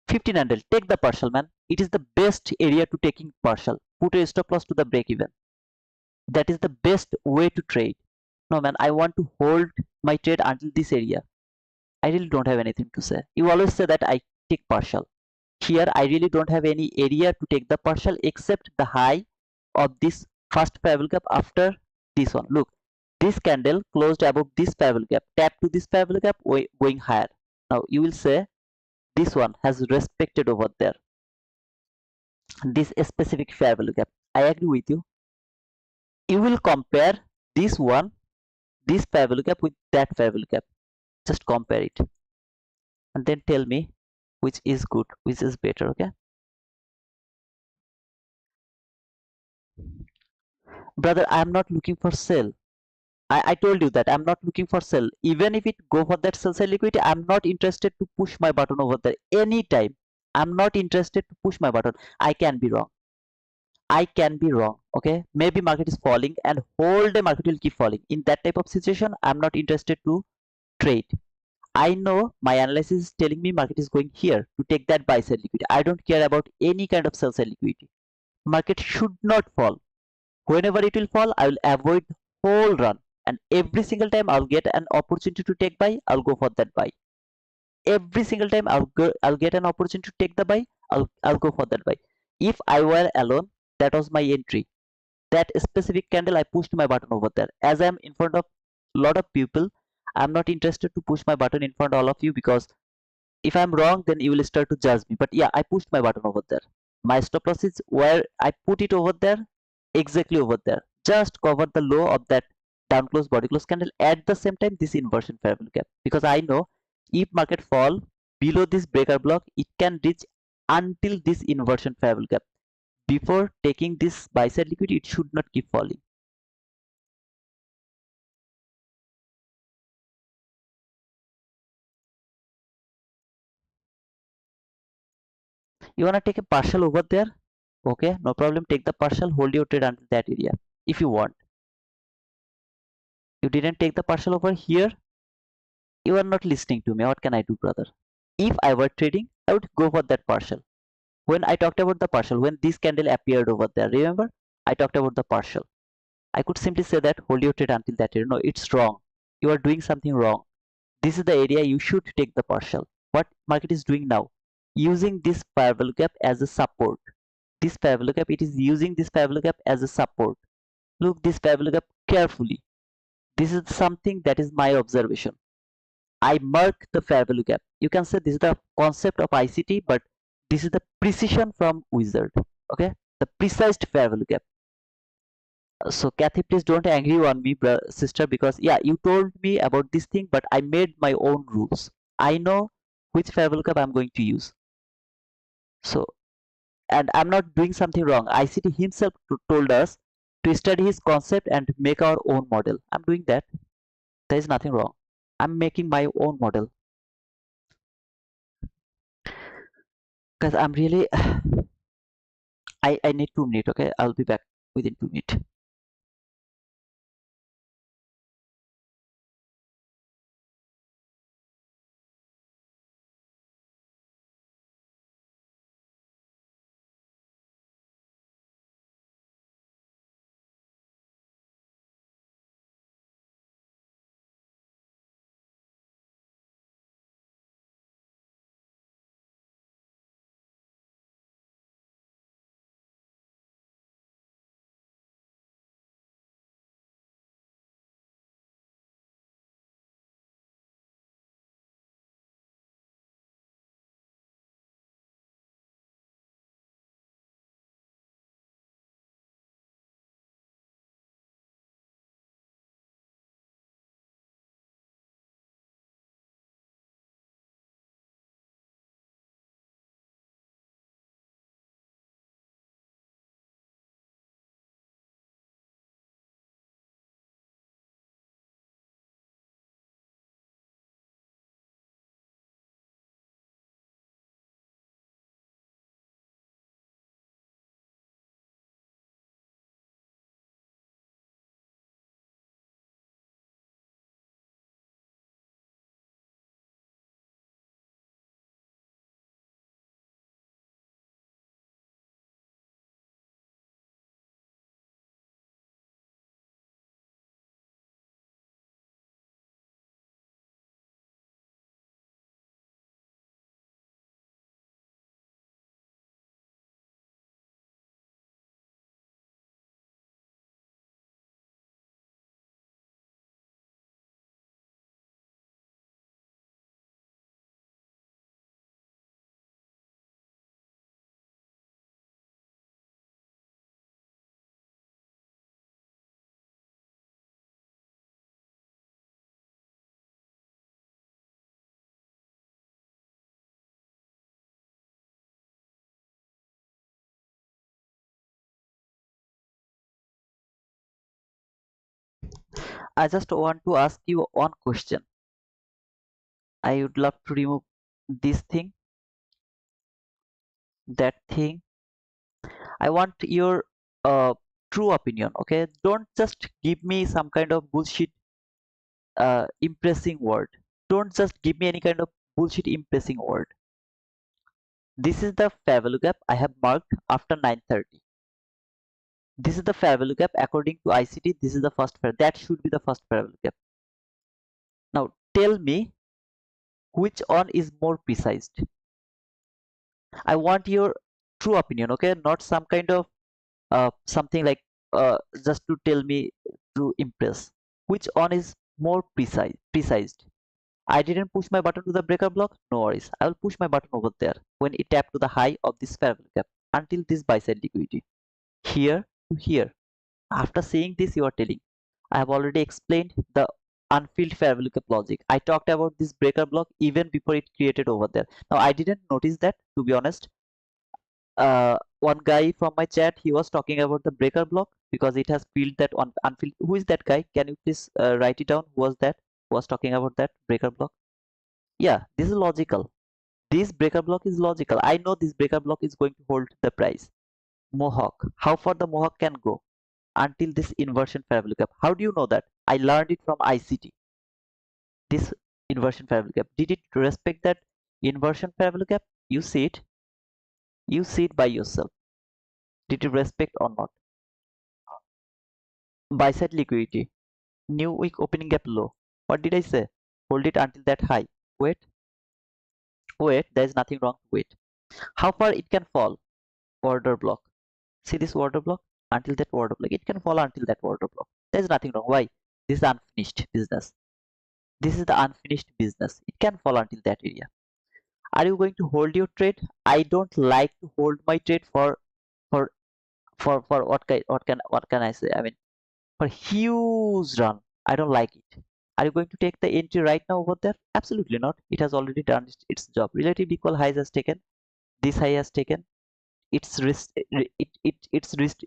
1500, take the partial, man. It is the best area to taking partial. Put a stop loss to the break even. That is the best way to trade. No, man, I want to hold my trade until this area. I really don't have anything to say. You always say that I take partial. Here I really don't have any area to take the partial except the high of this first fair value gap after this one. Look, this candle closed above this fair value gap, tap to this fair value gap, going higher. Now you will say this one has respected over there, this specific fair value gap. I agree with you. You will compare this one, this fair value gap with that fair value gap. Just compare it and then tell me which is good, which is better. Okay, Brother, I am not looking for sell. I told you that I'm not looking for sell. Even if it go for that sell side liquidity, I'm not interested to push my button over there anytime. I'm not interested to push my button. I can be wrong. I can be wrong. Okay, maybe market is falling and whole day market will keep falling. In that type of situation, I'm not interested to trade. I know my analysis is telling me market is going here to take that buy side liquidity. I don't care about any kind of sell side liquidity. Market should not fall. Whenever it will fall, I will avoid the whole run. And every single time I'll get an opportunity to take buy, I'll go for that buy. Every single time I'll get an opportunity to take the buy, I'll go for that buy. If I were alone, that was my entry. That specific candle, I pushed my button over there. As I'm in front of a lot of people, I'm not interested to push my button in front of all of you, because if I'm wrong, then you will start to judge me. But yeah, I pushed my button over there. My stop loss is where I put it over there, exactly over there. Just cover the low of that down close body close candle. At the same time, this inversion fair value gap, because I know if market fall below this breaker block, it can reach until this inversion fair value gap. Before taking this buy side liquidity, it should not keep falling. You wanna take a partial over there? Okay, no problem. Take the partial, hold your trade until that area if you want. You didn't take the partial over here. You are not listening to me. What can I do, brother? If I were trading, I would go for that partial. When I talked about the partial, when this candle appeared over there, remember? I talked about the partial. I could simply say that hold your trade until that area. No, it's wrong. You are doing something wrong. This is the area you should take the partial. What market is doing now? Using this parallel gap as a support. This parallel gap, it is using this parallel gap as a support. Look this parallel gap carefully. This is something that is my observation. I mark the fair value gap. You can say this is the concept of ICT, but this is the precision from Wizard. Okay, the precise fair value gap. So Kathy, please don't angry on me, sister, because yeah, you told me about this thing, but I made my own rules. I know which fair value gap I'm going to use. So, and I'm not doing something wrong. ICT himself told us to study his concept and make our own model. I'm doing that. There is nothing wrong. I'm making my own model because I'm really I need 2 minutes. Okay, I'll be back within 2 minutes. I just want to ask you one question. I would love to remove this thing, that thing. I want your true opinion. Okay, don't just give me some kind of bullshit impressing word. Don't just give me any kind of bullshit impressing word. This is the fair value gap I have marked after 9:30. This is the fair value gap according to ICT. This is the first fair. That should be the first fair value gap. Now tell me which one is more precise. I want your true opinion. Okay, not some kind of something like just to tell me to impress. Which one is more precise? I didn't push my button to the breaker block. No worries. I will push my button over there when it tapped to the high of this fair value gap until this buy side liquidity. Here to here. After saying this, you are telling. I have already explained the unfilled fair value gap logic. I talked about this breaker block even before it created over there. Now I didn't notice that, to be honest. One guy from my chat, he was talking about the breaker block because it has filled that one unfilled. Who is that guy? Can you please write it down? Who was that? Who was talking about that breaker block? Yeah, this is logical. This breaker block is logical. I know this breaker block is going to hold the price. Mohawk. How far the Mohawk can go until this inversion fair value gap? How do you know that? I learned it from ICT. This inversion fair value gap. Did it respect that inversion fair value gap? You see it. You see it by yourself. Did it respect or not? Buy side liquidity. New week opening gap low. What did I say? Hold it until that high. Wait. Wait. There is nothing wrong. Wait. How far it can fall? Order block. See this order block? Until that order block. It can fall until that order block. There is nothing wrong. Why? This is unfinished business. This is the unfinished business. It can fall until that area. Are you going to hold your trade? I don't like to hold my trade for for what can I say? I mean, for huge run. I don't like it. Are you going to take the entry right now over there? Absolutely not. It has already done its job. Relative equal highs has taken. This high has taken. It's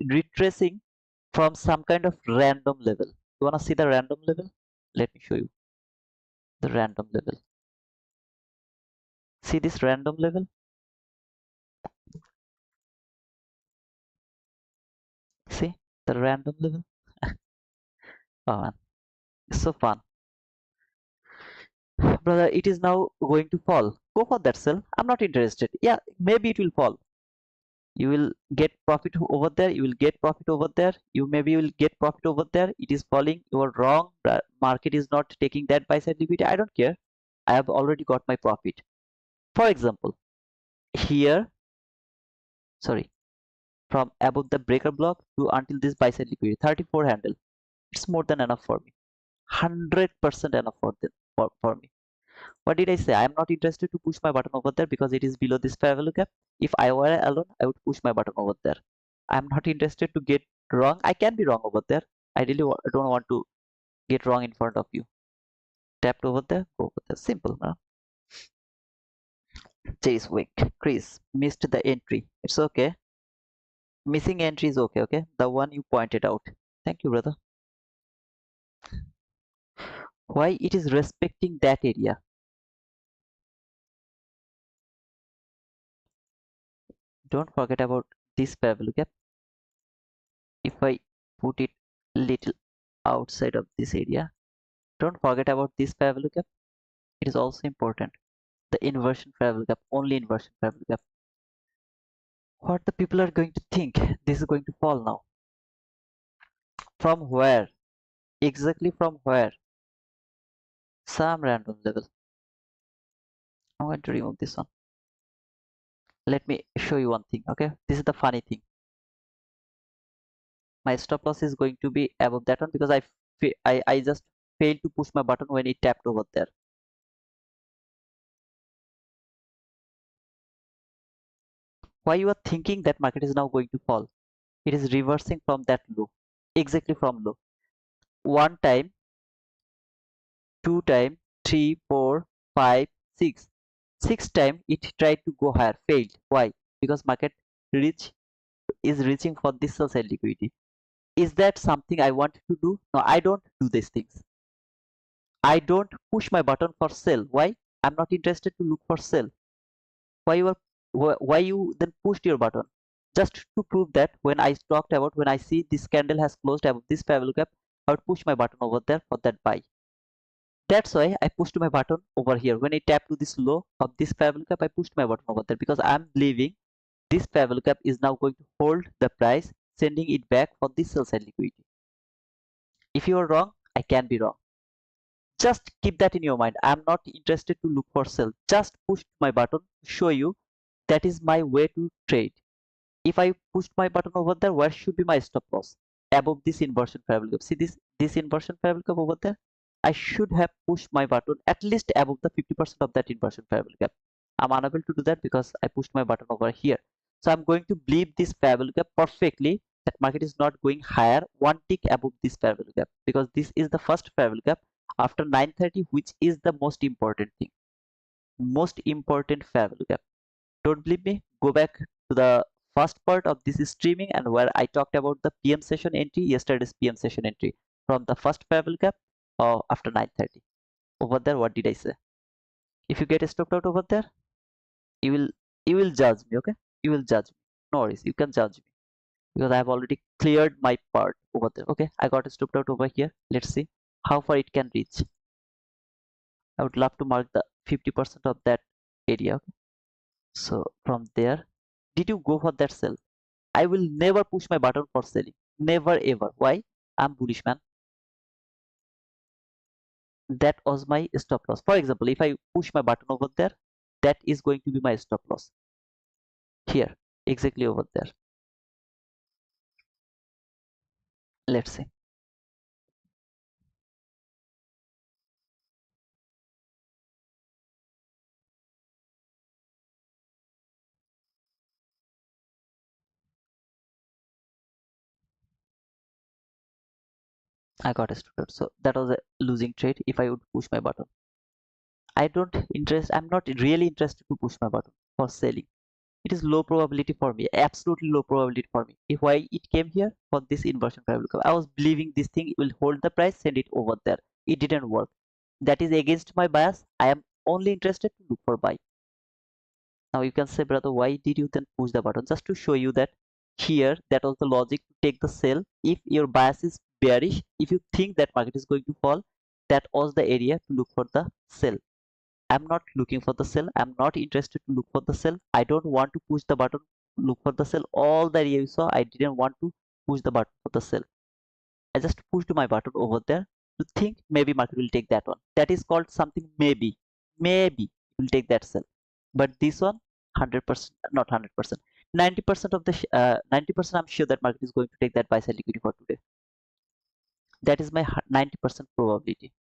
retracing from some kind of random level. You wanna see the random level? Let me show you the random level. See this random level? See the random level? Oh man, it's so fun. Brother, it is now going to fall. Go for that sell. I'm not interested. Yeah, maybe it will fall. You will get profit over there. You will get profit over there. You maybe will get profit over there. It is falling. You are wrong. The market is not taking that buy side liquidity. I don't care. I have already got my profit. For example, here, sorry, from above the breaker block to until this buy side liquidity, 34 handle. It's more than enough for me. 100% enough for me. What did I say? I am not interested to push my button over there because it is below this fair value gap. If I were alone, I would push my button over there. I am not interested to get wrong. I can be wrong over there. I really don't want to get wrong in front of you. Tapped over there, go over there. Simple, man. Chase weak. Chris missed the entry. It's okay. Missing entry is okay, okay? The one you pointed out. Thank you, brother. Why it is respecting that area? Don't forget about this fair value gap. If I put it little outside of this area, don't forget about this fair value gap. It is also important. The inversion fair value gap, only inversion fair value gap. What the people are going to think? This is going to fall now. From where? Exactly from where? Some random level. I'm going to remove this one. Let me show you one thing, okay? This is the funny thing. My stop loss is going to be above that one because I just failed to push my button when it tapped over there. Why you are thinking that market is now going to fall? It is reversing from that low, exactly from low. One time, two time, three, four, five, six. Six time it tried to go higher, failed. Why? Because market is reaching for this sell side liquidity. Is that something I want to do? No, I don't do these things. I don't push my button for sell. Why? I'm not interested to look for sell. Why you are why you then pushed your button? Just to prove that when I talked about when I see this candle has closed above this fair value gap, I would push my button over there for that buy. That's why I pushed my button over here. When I tap to this low of this fair value gap, I pushed my button over there because I'm believing this fair value gap is now going to hold the price, sending it back for this sell side liquidity. If you are wrong, I can be wrong. Just keep that in your mind. I'm not interested to look for sell. Just push my button to show you that is my way to trade. If I pushed my button over there, where should be my stop loss? Above this inversion fair value gap. See this inversion fair value gap over there? I should have pushed my button at least above the 50% of that inversion fair value gap. I'm unable to do that because I pushed my button over here. So I'm going to believe this fair value gap perfectly that market is not going higher one tick above this fair value gap because this is the first fair value gap after 930, which is the most important thing. Most important fair value gap. Don't believe me? Go back to the first part of this streaming and where I talked about the PM session entry, yesterday's PM session entry from the first fair value gap after 930. Over there, what did I say? If you get stopped out over there, you will you will judge me, okay? You will judge me. No worries, you can judge me because I have already cleared my part over there. Okay, I got stopped out over here. Let's see how far it can reach. I would love to mark the 50% of that area. Okay? So from there, did you go for that sell? I will never push my button for selling. Never ever. Why? I'm bullish man. That was my stop loss. For example, if I push my button over there, that is going to be my stop loss. Here, exactly over there. Let's see. I got a student. So that was a losing trade if I would push my button. I'm not really interested to push my button for selling. It is low probability for me, absolutely low probability for me. If why it came here for this inversion probability, I was believing this thing will hold the price, send it over there. It didn't work. That is against my bias. I am only interested to look for buy. Now you can say, brother, why did you then push the button? Just to show you that here, that was the logic to take the sell. If your bias is bearish, if you think that market is going to fall, that was the area to look for the sell. I'm not looking for the sell. I'm not interested to look for the sell. I don't want to push the button, look for the sell. All the area you saw, I didn't want to push the button for the sell. I just pushed my button over there to think maybe market will take that one. That is called something maybe. Maybe it will take that sell. But this one, 100%, not 100%, 90% of the 90% I'm sure that market is going to take that buy side liquidity for today. That is my 90% probability.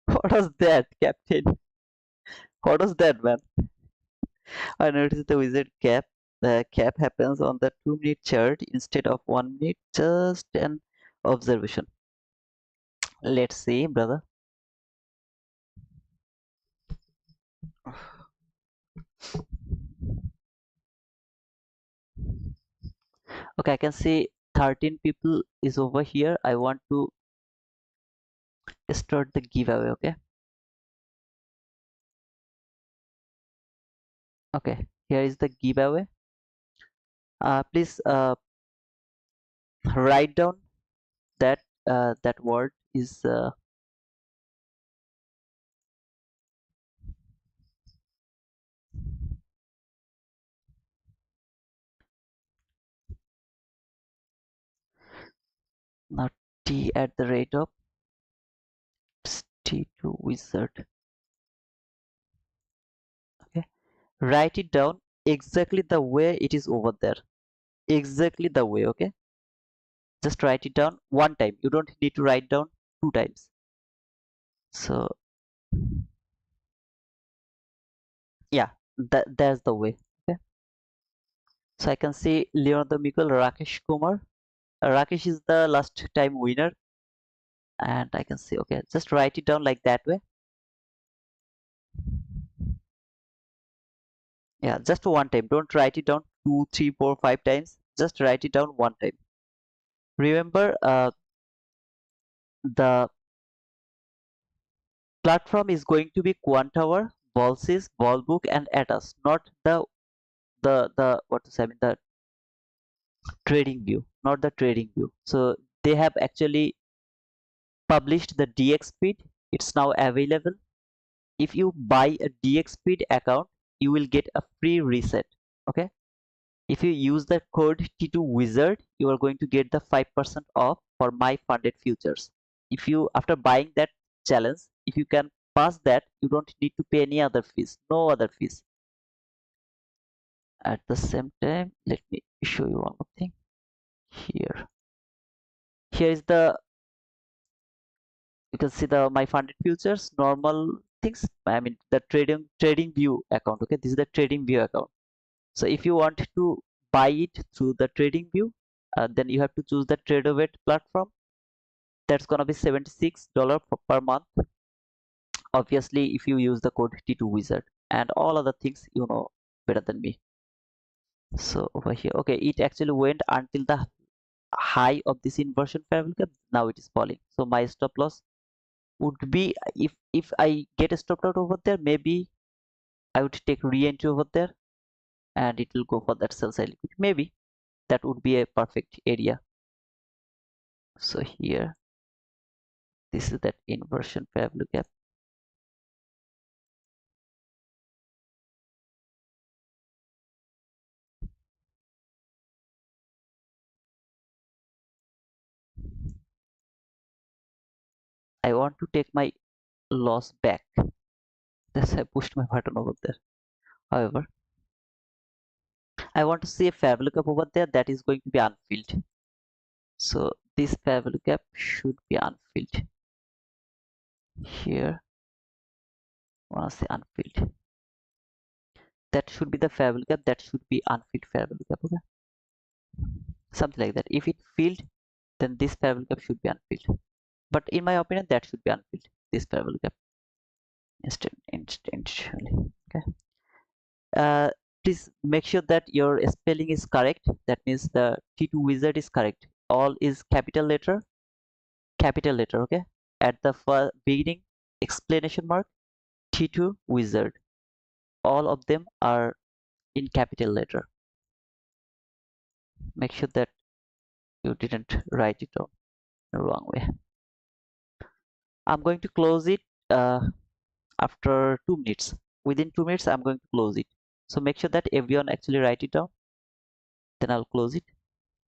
What was that, Captain? What was that, man? I noticed the wizard cap. The cap happens on the 2 minute chart instead of 1 minute. Just an observation. Let's see, brother. Okay, I can see 13 people is over here. I want to start the giveaway. Okay. Okay. Here is the giveaway. Please write down that that word is not T at the rate of T2 wizard. Okay. Write it down exactly the way it is over there. Exactly the way. Okay. Just write it down one time. You don't need to write down 2 times. So Yeah, that's the way. Okay, so I can see Leonardo Mikkel, Rakesh Kumar. Rakesh is the last time winner, and I can see. Okay, just write it down like that way. Yeah, just one time. Don't write it down two, three, four, 5 times. Just write it down one time. Remember, the platform is going to be Quantower, Bolsys, Ballbook, and Atas, not the what to say, I mean the trading view, not the trading view. So they have actually published the DX speed. It's now available. If you buy a DX speed account, you will get a free reset. Okay. If you use the code T2 Wizard, you are going to get the 5% off for my funded futures. If you, after buying that challenge, if you can pass that, you don't need to pay any other fees, no other fees. At the same time, let me show you one more thing here. Here is the, you can see the my funded futures, normal things. I mean the trading view account. Okay, this is the trading view account. So if you want to buy it through the trading view, then you have to choose the TradeOvate platform. That's gonna be $76 per month. Obviously, if you use the code T2 Wizard, and all other things you know better than me. So over here, okay, it actually went until the high of this inversion parabolic. Now it is falling. So my stop loss would be, if I get stopped out over there, maybe I would take re-entry over there, and it will go for that sell side liquidity. Maybe that would be a perfect area. So here, this is that inversion parabolic gap. I want to take my loss back. That's why I pushed my button over there. However, I want to see a parabolic gap over there that is going to be unfilled. So this parabolic gap should be unfilled. Here, I want to say unfilled. That should be the parabolic gap. That should be unfilled parabolic gap. Okay, something like that. If it filled, then this parabolic gap should be unfilled. But in my opinion, that should be unfilled. This parabolic gap instantly. Okay. Please make sure that your spelling is correct. That means the T2 Wizard is correct. All is capital letter, okay, at the beginning, explanation mark, T2 Wizard. All of them are in capital letter. Make sure that you didn't write it down the wrong way. I'm going to close it after 2 minutes. Within 2 minutes, I'm going to close it. So make sure that everyone actually write it down. Then I'll close it.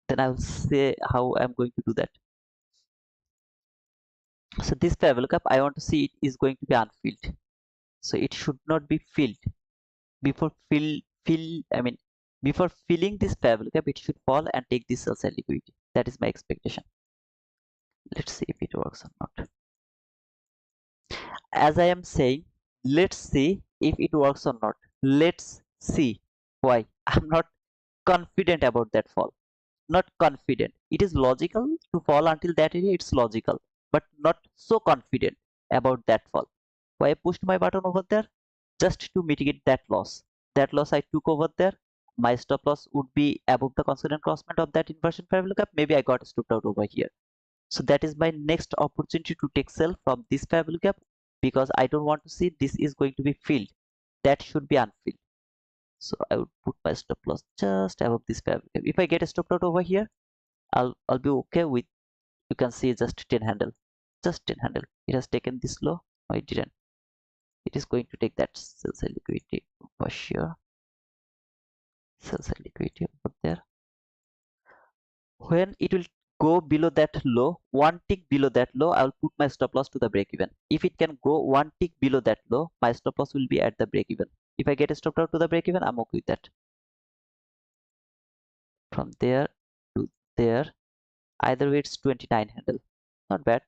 Then I'll say how I'm going to do that. So this parabolic gap, I want to see it is going to be unfilled. So it should not be filled. Before before filling this parabolic gap, it should fall and take this sell side liquidity. That is my expectation. Let's see if it works or not. As I am saying, let's see if it works or not. Let's see. Why? I'm not confident about that fall. Not confident. It is logical to fall until that area, it's logical, but not so confident about that fall. Why I pushed my button over there? Just to mitigate that loss. That loss I took over there. My stop loss would be above the constant crossment of that inversion parabolic gap. Maybe I got stopped out over here. So that is my next opportunity to take sell from this parabolic gap, because I don't want to see this is going to be filled. That should be unfilled. So I would put my stop loss just above this parabolic gap. If I get stopped out over here, I'll be okay with, you can see, just 10 handle. Just 10 handle. It has taken this low. No, it didn't. It is going to take that sell side liquidity for sure. Sell side liquidity over there. When it will go below that low, one tick below that low, I will put my stop loss to the break even. If it can go one tick below that low, my stop loss will be at the break even. If I get stopped out to the break even, I'm okay with that. From there to there, either way it's 29 handle. Not bad.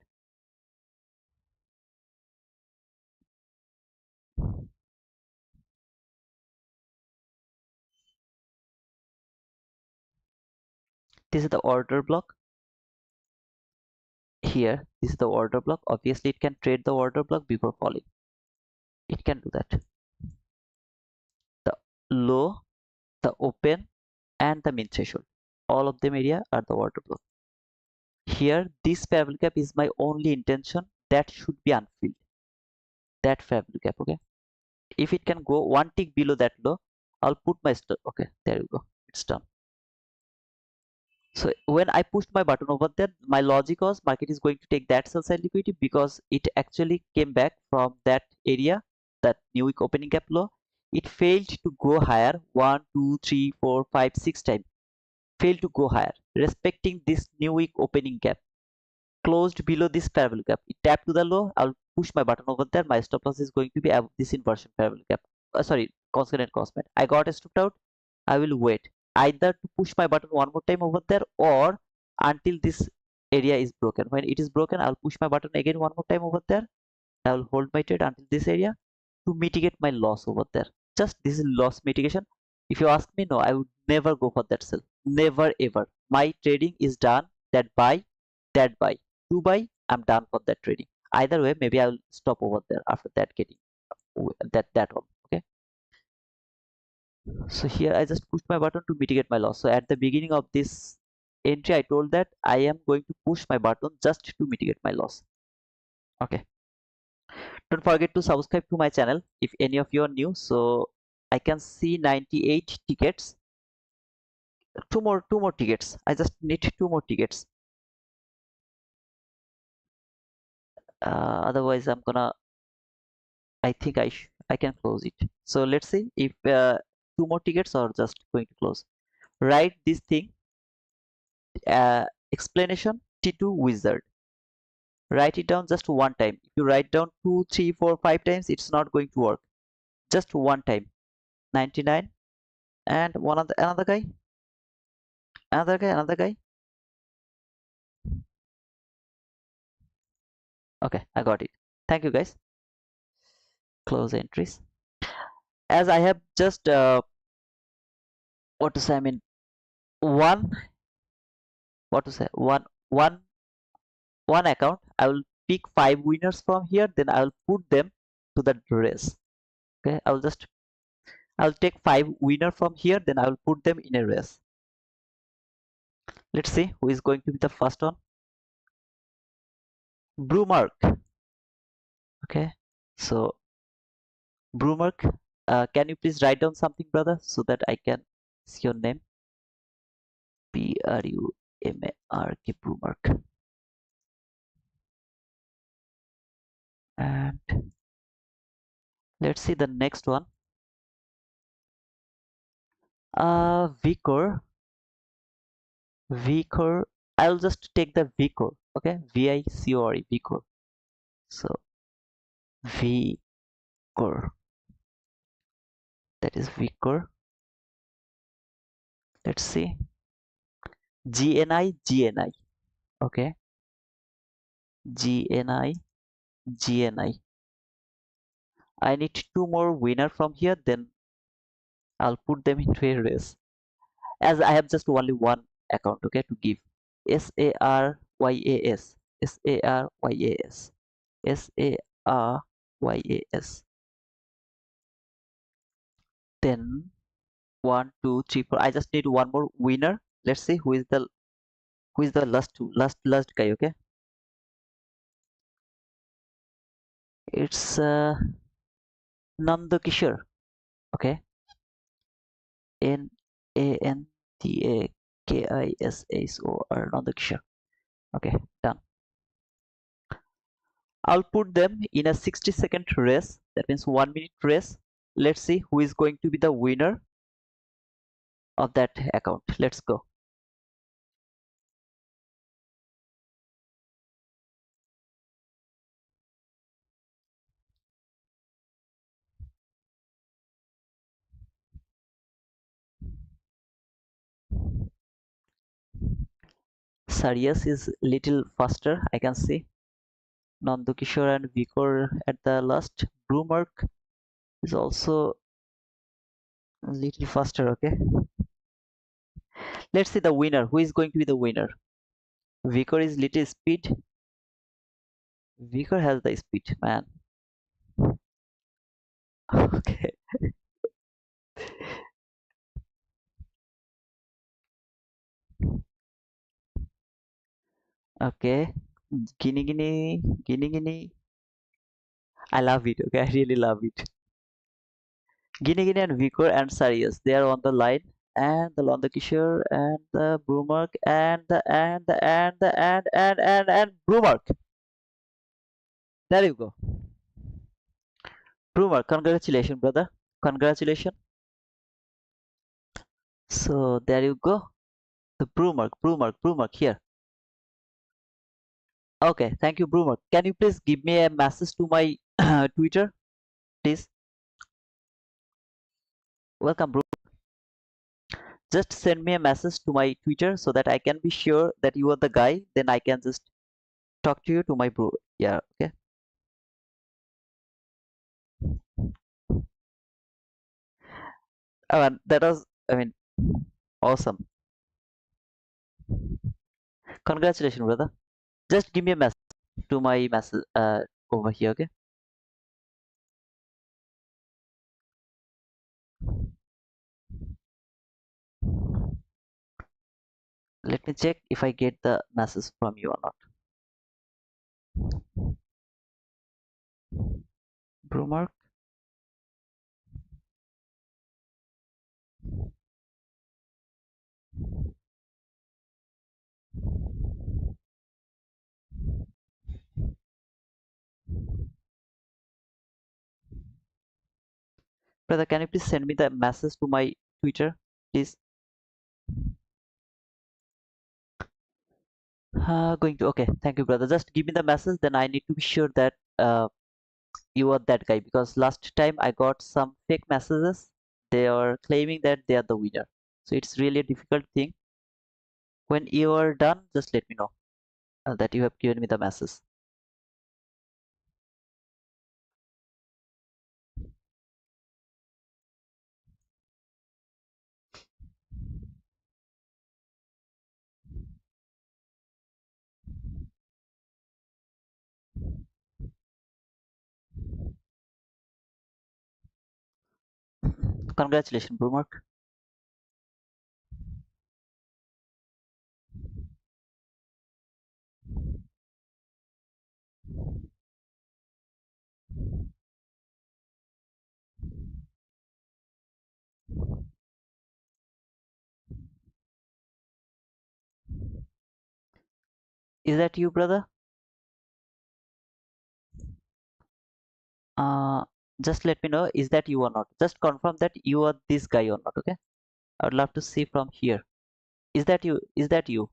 This is the order block. Here, this is the order block. Obviously, it can trade the order block before falling. It can do that. The low, the open, and the min threshold. All of them area are the order block. Here, this parallel gap is my only intention. That should be unfilled. That parallel gap, okay? If it can go one tick below that low, I'll put my stop. Okay, there you go. It's done. So when I pushed my button over there, my logic was market is going to take that sell side liquidity because it actually came back from that area, that new week opening gap low. It failed to go higher 1, 2, 3, 4, 5, 6 times. Failed to go higher, respecting this new week opening gap. Closed below this parallel gap. It tapped to the low. I'll push my button over there. My stop loss is going to be above this inversion parallel gap. Sorry, constant cosmet. I got a stopped out. I will wait either to push my button one more time over there or until this area is broken. When it is broken, I'll push my button again one more time over there. I will hold my trade until this area to mitigate my loss over there. Just this is loss mitigation. If you ask me, no, I would never go for that sell. Never ever. My trading is done. That buy, that buy. To buy, I'm done for that trading. Either way, maybe I'll stop over there after that getting that one. Okay. So here I just pushed my button to mitigate my loss. So at the beginning of this entry, I told that I am going to push my button just to mitigate my loss. Okay. Don't forget to subscribe to my channel if any of you are new. So I can see 98 tickets. Two more tickets. I just need two more tickets. Otherwise, I think I can close it. So let's see if two more tickets are just going to close. Write this thing. Explanation T2 wizard. Write it down just one time. If you write down 2, 3, 4, 5 times, it's not going to work. Just one time. 99 and another guy. Another guy. Okay, I got it. Thank you guys. Close entries. As I have just what to say, I mean one what to say one account, I will pick 5 winners from here, then I will put them to the race. Okay, I'll take 5 winner from here, then I will put them in a race. Let's see who is going to be the first one. Bluenox. Okay, so Bluenox, can you please write down something, brother, so that I can see your name? Brumark, Bluenox. And let's see the next one. Vicor. I'll just take the Vicor. Okay, Vicor. Vicor. So Vicor. That is Vicor. Let's see. GNI. Okay. GNI. I need 2 more winner from here, then I'll put them into a race. As I have just only one account, okay, to give. SARYAS. SARYAS. SARYAS. Then 1, 2, 3, 4. I just need one more winner. Let's see who is the last guy. Okay, it's Nandakishore. Okay, Nandakishore. Okay, done. I'll put them in a 60-second race. That means 1 minute race. Let's see who is going to be the winner of that account. Let's go. Sarius is little faster, I can see. Nandakishore and Vicor at the last. Bluenox is also a little faster. Okay, Let's see the winner. Who is going to be the winner? Vicar is little speed. Vicar has the speed, man. Okay. Okay. Guinea, guinea, guinea, guinea. I love it. Okay, I really love it. Guinea, guinea, and Vicar and Sarius. They are on the line. And the Londa Kishore and the Brumark and Brumark. There you go. Brumark, congratulations, brother. Congratulations. So there you go. The Brumark here. Okay, thank you, Brumark. Can you please give me a message to my Twitter, please? Welcome, bro. Just send me a message to my Twitter so that I can be sure that you are the guy. Then I can just talk to you to my bro. Yeah, okay. That was, I mean, awesome. Congratulations, brother. Just give me a message to my message over here, okay? Let me check if I get the message from you or not. Brumark. Brother, can you please send me the message to my Twitter, please? Going to, okay. Thank you, brother. Just give me the message. Then I need to be sure that you are that guy, because last time I got some fake messages. They are claiming that they are the winner. So it's really a difficult thing. When you are done, just let me know that you have given me the message. Congratulations, Brumark. Is that you, brother? Uh, just let me know, is that you or not? Just confirm that you are this guy or not, okay? I would love to see from here. Is that you? Is that you?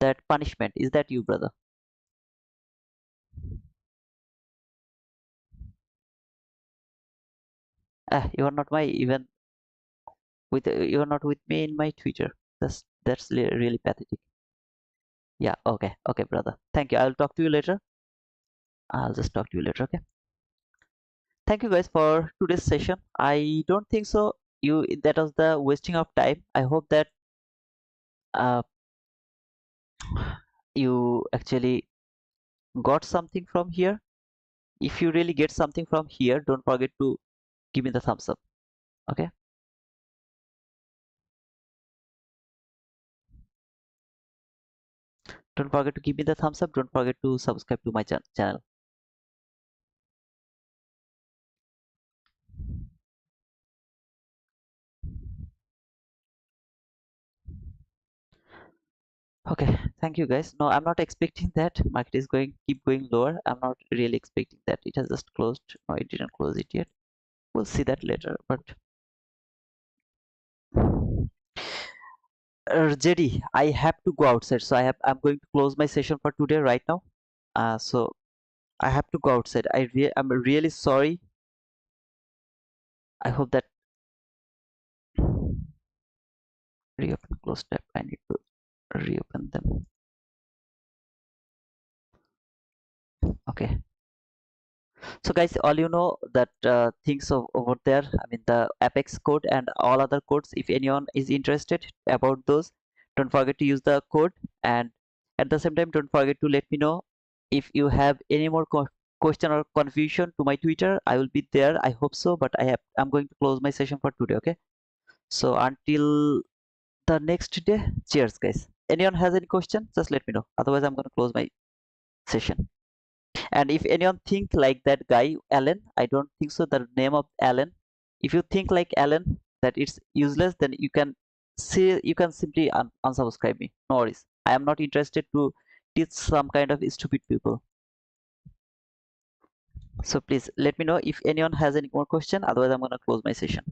That punishment, is that you, brother? You are not my even with you are not with me in my Twitter. That's really pathetic. Yeah, okay, okay, brother. Thank you. I'll talk to you later. I'll just talk to you later, okay? Thank you guys for today's session. I don't think so. That was the wasting of time. I hope that uh, you actually got something from here. If you really get something from here, don't forget to give me the thumbs up. Okay? Don't forget to give me the thumbs up. Don't forget to subscribe to my channel. Okay, thank you guys. No, I'm not expecting that market is going keep going lower. I'm not really expecting that. It has just closed. No, it didn't close it yet. We'll see that later. But JD, I have to go outside, so I'm going to close my session for today right now. So I have to go outside. I'm really sorry. I hope that reopen close tab. I need to reopen them. Okay. So guys, all you know that things over there, I mean the Apex code and all other codes, if anyone is interested about those, don't forget to use the code. And at the same time, don't forget to let me know if you have any more question or confusion to my Twitter. I will be there. I hope so, but I'm going to close my session for today. Okay. So until the next day, cheers guys. Anyone has any question, just let me know. Otherwise, I'm going to close my session. And if anyone think like that guy Alan, I don't think so. The name of Alan. If you think like Alan that it's useless, then you can simply unsubscribe me. No worries. I am not interested to teach some kind of stupid people. So please let me know if anyone has any more question. Otherwise, I'm gonna close my session.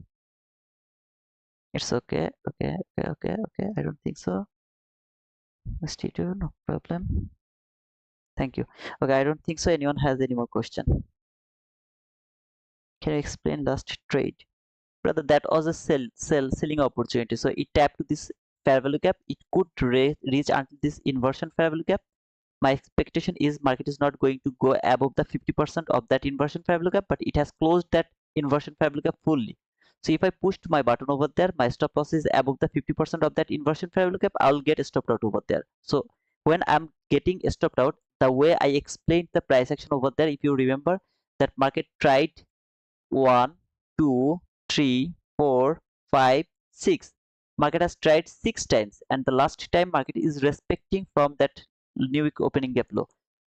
It's okay. Okay. I don't think so. ST2, no problem. Thank you. Okay, I don't think so. Anyone has any more question? Can you explain last trade? Brother, that was a selling opportunity. So it tapped to this fair value gap. It could reach until this inversion fair value gap. My expectation is market is not going to go above the 50% of that inversion fair value gap, but it has closed that inversion fair value gap fully. So if I pushed my button over there, my stop loss is above the 50% of that inversion fair value gap, I'll get stopped out over there. So when I'm getting stopped out, the way I explained the price action over there, if you remember, that market tried 1, 2, 3, 4, 5, 6. Market has tried 6 times, and the last time market is respecting from that new week opening gap low.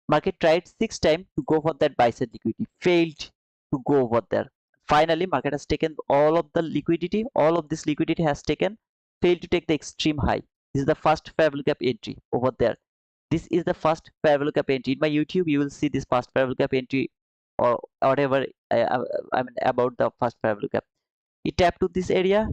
Market tried 6 times to go for that buy side liquidity, failed to go over there. Finally, market has taken all of the liquidity, all of this liquidity has taken, failed to take the extreme high. This is the first fair value gap entry over there. This is the first fair value gap entry. In my YouTube, you will see this first fair value gap entry or whatever I mean about the first fair value gap. It tapped to this area,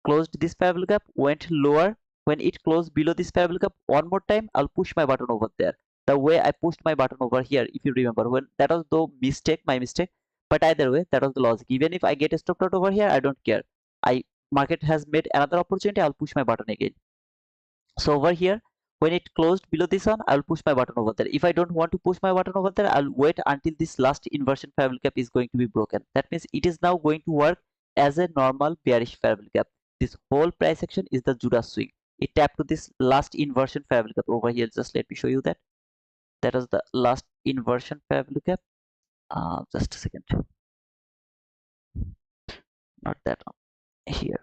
closed this fair value gap, went lower. When it closed below this fair value gap one more time, I'll push my button over there. The way I pushed my button over here, if you remember, when that was the mistake, my mistake. But either way, that was the logic. Even if I get stopped out over here, I don't care. I Market has made another opportunity, I'll push my button again. So over here, when it closed below this one, I'll push my button over there. If I don't want to push my button over there, I'll wait until this last inversion fair value gap is going to be broken. That means it is now going to work as a normal bearish fair value gap. This whole price action is the Judas swing. It tapped to this last inversion fair value gap over here. Just let me show you that. That was the last inversion fair value gap. Just a second. Not that one. Here.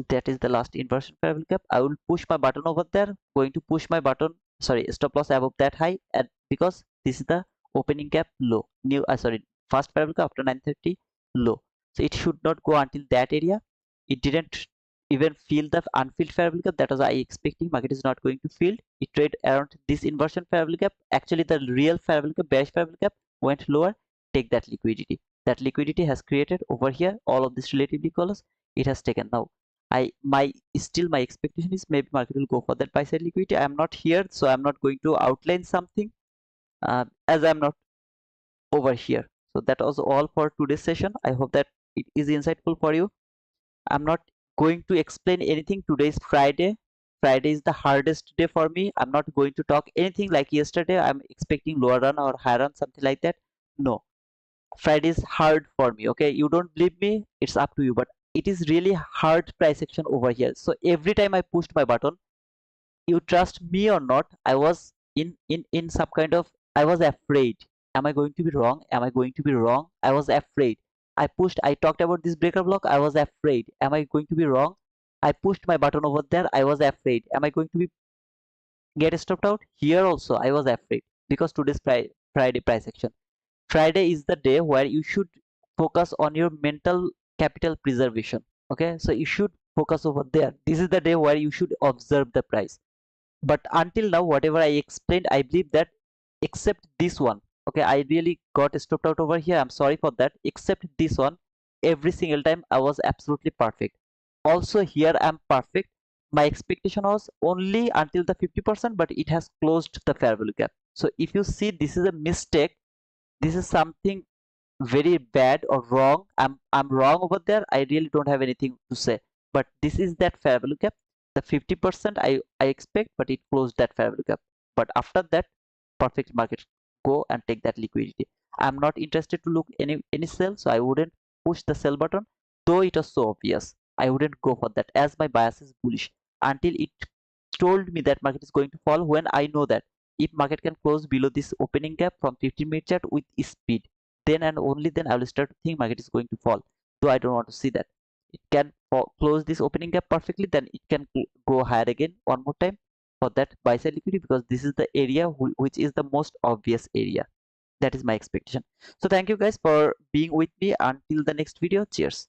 That is the last inversion fair value gap. I will push my button over there, going to push my button, sorry, stop loss above that high, and because this is the opening gap low, new sorry, first fair value gap after 930 low, so it should not go until that area. It didn't even feel the unfilled fair value gap. That was I expecting. Market is not going to fill. It trade around this inversion fair value gap. Actually the real fair value gap, bearish fair value gap, went lower. Take that liquidity. That liquidity has created over here all of this relatively colors. It has taken. Now my expectation is maybe market will go for that buy side liquidity. I am not here, so I'm not going to outline something as I'm not over here. So that was all for today's session. I hope that it is insightful for you. I'm not going to explain anything. Today is Friday. Friday is the hardest day for me. I'm not going to talk anything like yesterday. I'm expecting lower run or higher run, something like that. No, Friday is hard for me. Okay, you don't believe me, it's up to you, but it is really hard price action over here. So every time I pushed my button, you trust me or not, I was in some kind of, I was afraid. Am I going to be wrong? Am I going to be wrong? I was afraid. I talked about this breaker block. I was afraid. Am I going to be wrong? I pushed my button over there. I was afraid. Am I going to be get stopped out? Here also I was afraid, because today's Friday price action. Friday is the day where you should focus on your mental capital preservation. Okay, so you should focus over there. This is the day where you should observe the price. But until now, whatever I explained, I believe that, except this one, okay, I really got stopped out over here. I'm sorry for that. Except this one, every single time I was absolutely perfect. Also here I'm perfect. My expectation was only until the 50%, but it has closed the fair value gap. So if you see, this is a mistake, this is something very bad or wrong. I'm wrong over there. I really don't have anything to say. But this is that fair value gap. The 50% I expect, but it closed that fair value gap. But after that, perfect market go and take that liquidity. I'm not interested to look any sell, so I wouldn't push the sell button, though it was so obvious. I wouldn't go for that as my bias is bullish until it told me that market is going to fall. When I know that if market can close below this opening gap from 15-minute chart with speed, then and only then I will start to think market is going to fall. Though I don't want to see that. It can close this opening gap perfectly, then it can go higher again one more time for that buy side liquidity, because this is the area which is the most obvious area. That is my expectation. So thank you guys for being with me until the next video. Cheers.